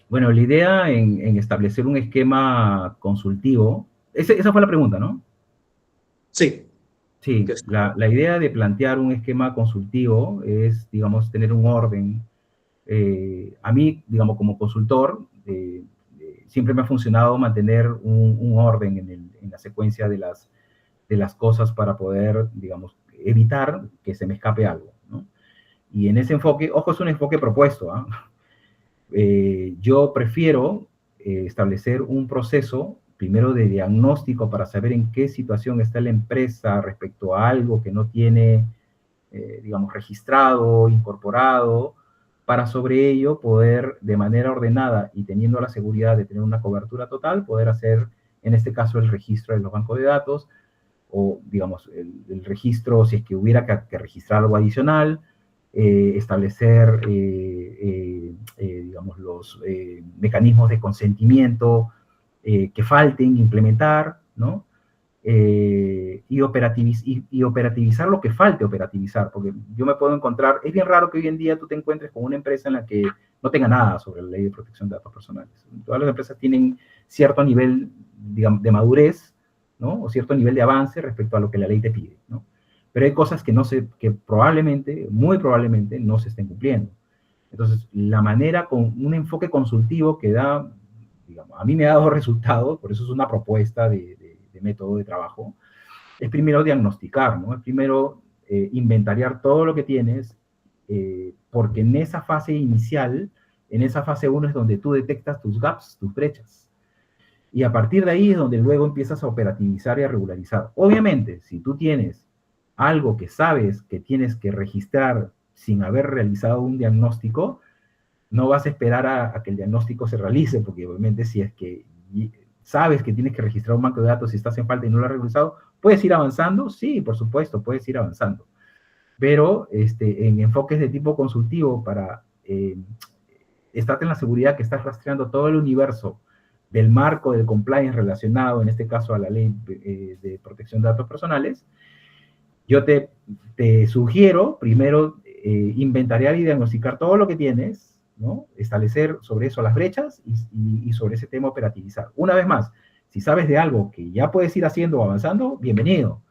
Bueno, la idea en establecer un esquema consultivo, esa fue la pregunta, ¿no? Sí. Sí, la idea de plantear un esquema consultivo es, digamos, tener un orden. A mí, digamos, como consultor, siempre me ha funcionado mantener un orden en la secuencia de las cosas para poder, digamos, evitar que se me escape algo, ¿no? Y en ese enfoque, ojo, es un enfoque propuesto, ¿ah? Yo prefiero establecer un proceso, primero de diagnóstico para saber en qué situación está la empresa respecto a algo que no tiene, digamos, registrado, incorporado, para sobre ello poder de manera ordenada y teniendo la seguridad de tener una cobertura total, poder hacer, en este caso, el registro de los bancos de datos, o, digamos, el registro, si es que hubiera que registrar algo adicional, establecer, digamos, los mecanismos de consentimiento que falten, implementar, ¿no? Y operativizar lo que falte operativizar, porque yo me puedo encontrar, es bien raro que hoy en día tú te encuentres con una empresa en la que no tenga nada sobre la ley de protección de datos personales. Todas las empresas tienen cierto nivel, digamos, de madurez, ¿no? O cierto nivel de avance respecto a lo que la ley te pide, ¿no? Pero hay cosas que probablemente, muy probablemente, no se estén cumpliendo. Entonces, la manera con un enfoque consultivo que da, digamos, a mí me ha dado resultados, por eso es una propuesta de método de trabajo, es primero diagnosticar, ¿no? Es primero inventariar todo lo que tienes, porque en esa fase inicial, en esa fase 1 es donde tú detectas tus gaps, tus brechas. Y a partir de ahí es donde luego empiezas a operativizar y a regularizar. Obviamente, si tú tienes algo que sabes que tienes que registrar sin haber realizado un diagnóstico, no vas a esperar a que el diagnóstico se realice, porque obviamente si es que sabes que tienes que registrar un banco de datos y estás en falta y no lo has realizado, ¿puedes ir avanzando? Sí, por supuesto, puedes ir avanzando. Pero en enfoques de tipo consultivo para estar en la seguridad que estás rastreando todo el universo del marco del compliance relacionado, en este caso a la ley de protección de datos personales, yo te sugiero primero inventariar y diagnosticar todo lo que tienes, ¿no? Establecer sobre eso las brechas y sobre ese tema operativizar. Una vez más, si sabes de algo que ya puedes ir haciendo o avanzando, bienvenido.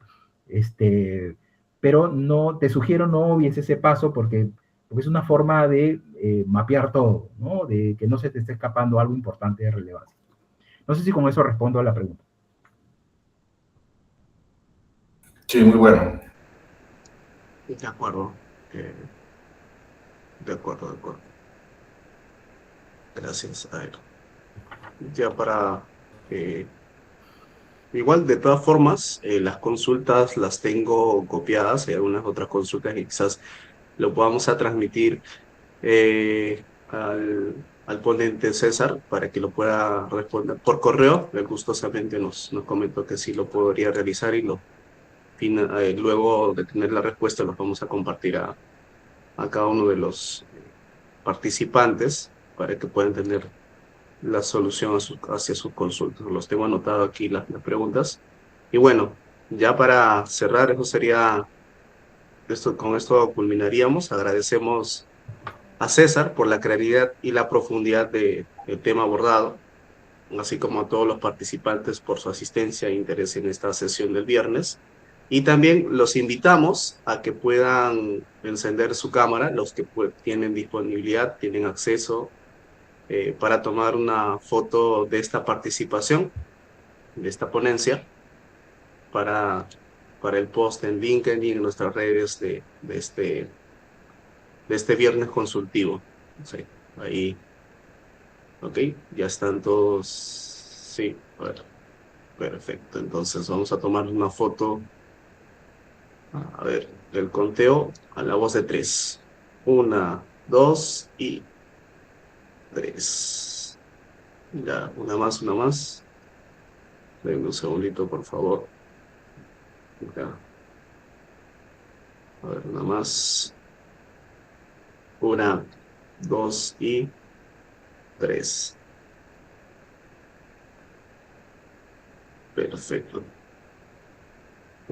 Pero no, te sugiero no obvies ese paso porque es una forma de mapear todo, ¿no? De que no se te esté escapando algo importante de relevancia. No sé si con eso respondo a la pregunta. Sí, muy bueno. De acuerdo. De acuerdo, de acuerdo. Gracias. A ver. Ya para... igual, de todas formas, las consultas las tengo copiadas. Hay algunas otras consultas que quizás lo podamos a transmitir al ponente César para que lo pueda responder por correo. Él gustosamente nos comentó que sí lo podría realizar y luego de tener la respuesta los vamos a compartir a cada uno de los participantes para que puedan tener la solución hacia sus consultas. Los tengo anotado aquí las preguntas. Y bueno, ya para cerrar, eso sería, con esto culminaríamos. Agradecemos a César por la claridad y la profundidad del tema abordado, así como a todos los participantes por su asistencia e interés en esta sesión del viernes. Y también los invitamos a que puedan encender su cámara, los que tienen disponibilidad, tienen acceso para tomar una foto de esta participación, de esta ponencia, para el post en LinkedIn y en nuestras redes de este viernes consultivo. Sí, ahí, ok, ya están todos, sí, a ver, perfecto. Entonces vamos a tomar una foto, a ver, del conteo a la voz de 3. 1, 2 y 3. Ya, una más, una más. Denme un segundito, por favor. Ya. A ver, una más. 1, 2 y 3. Perfecto.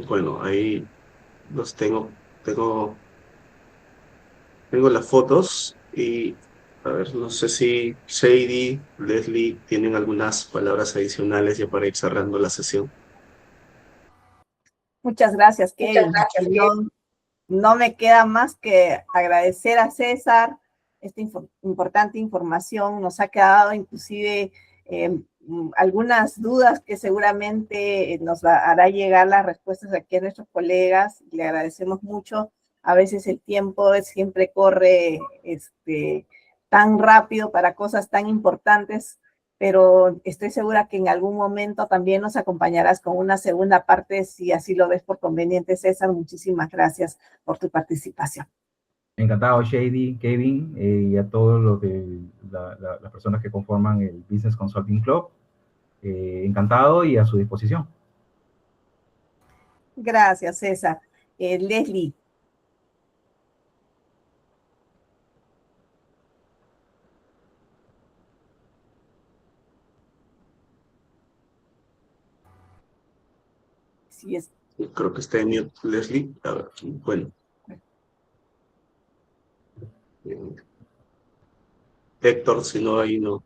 Bueno, ahí los tengo las fotos y a ver, no sé si Shady, Leslie tienen algunas palabras adicionales ya para ir cerrando la sesión. Muchas gracias, Kevin. No me queda más que agradecer a César esta importante información. Nos ha quedado inclusive algunas dudas que seguramente nos hará llegar las respuestas aquí a nuestros colegas. Le agradecemos mucho. A veces el tiempo siempre corre tan rápido para cosas tan importantes, pero estoy segura que en algún momento también nos acompañarás con una segunda parte, si así lo ves por conveniente, César. Muchísimas gracias por tu participación. Encantado, Shady, Kevin, y a todos los de las personas que conforman el Business Consulting Club. Encantado y a su disposición. Gracias, César. Leslie. Sí, creo que está en mute, Leslie. A ver, bueno. Héctor, si no, ahí no.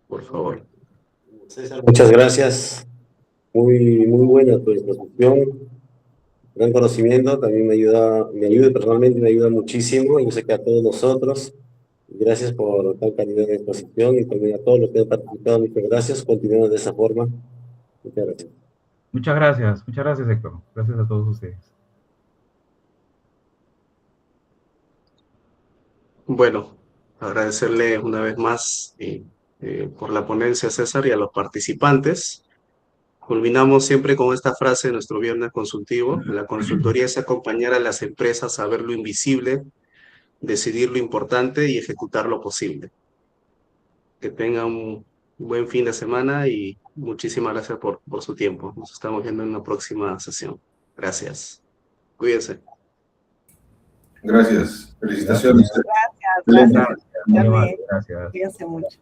Por favor. César, muchas gracias. Muy buena tu exposición. Gran conocimiento, también me ayuda personalmente, me ayuda muchísimo. Yo sé que a todos nosotros. Gracias por tan calidad de exposición y también a todos los que han participado. Muchas gracias. Continuemos de esa forma. Muchas gracias. Muchas gracias, Héctor. Gracias a todos ustedes. Bueno, agradecerle una vez más por la ponencia, César, y a los participantes. Culminamos siempre con esta frase de nuestro viernes consultivo: la consultoría es acompañar a las empresas a ver lo invisible, decidir lo importante y ejecutar lo posible. Que tengan un buen fin de semana y muchísimas gracias por su tiempo. Nos estamos viendo en una próxima sesión. Gracias. Cuídense. Gracias. Felicitaciones. Gracias. Gracias. Cuídense mucho.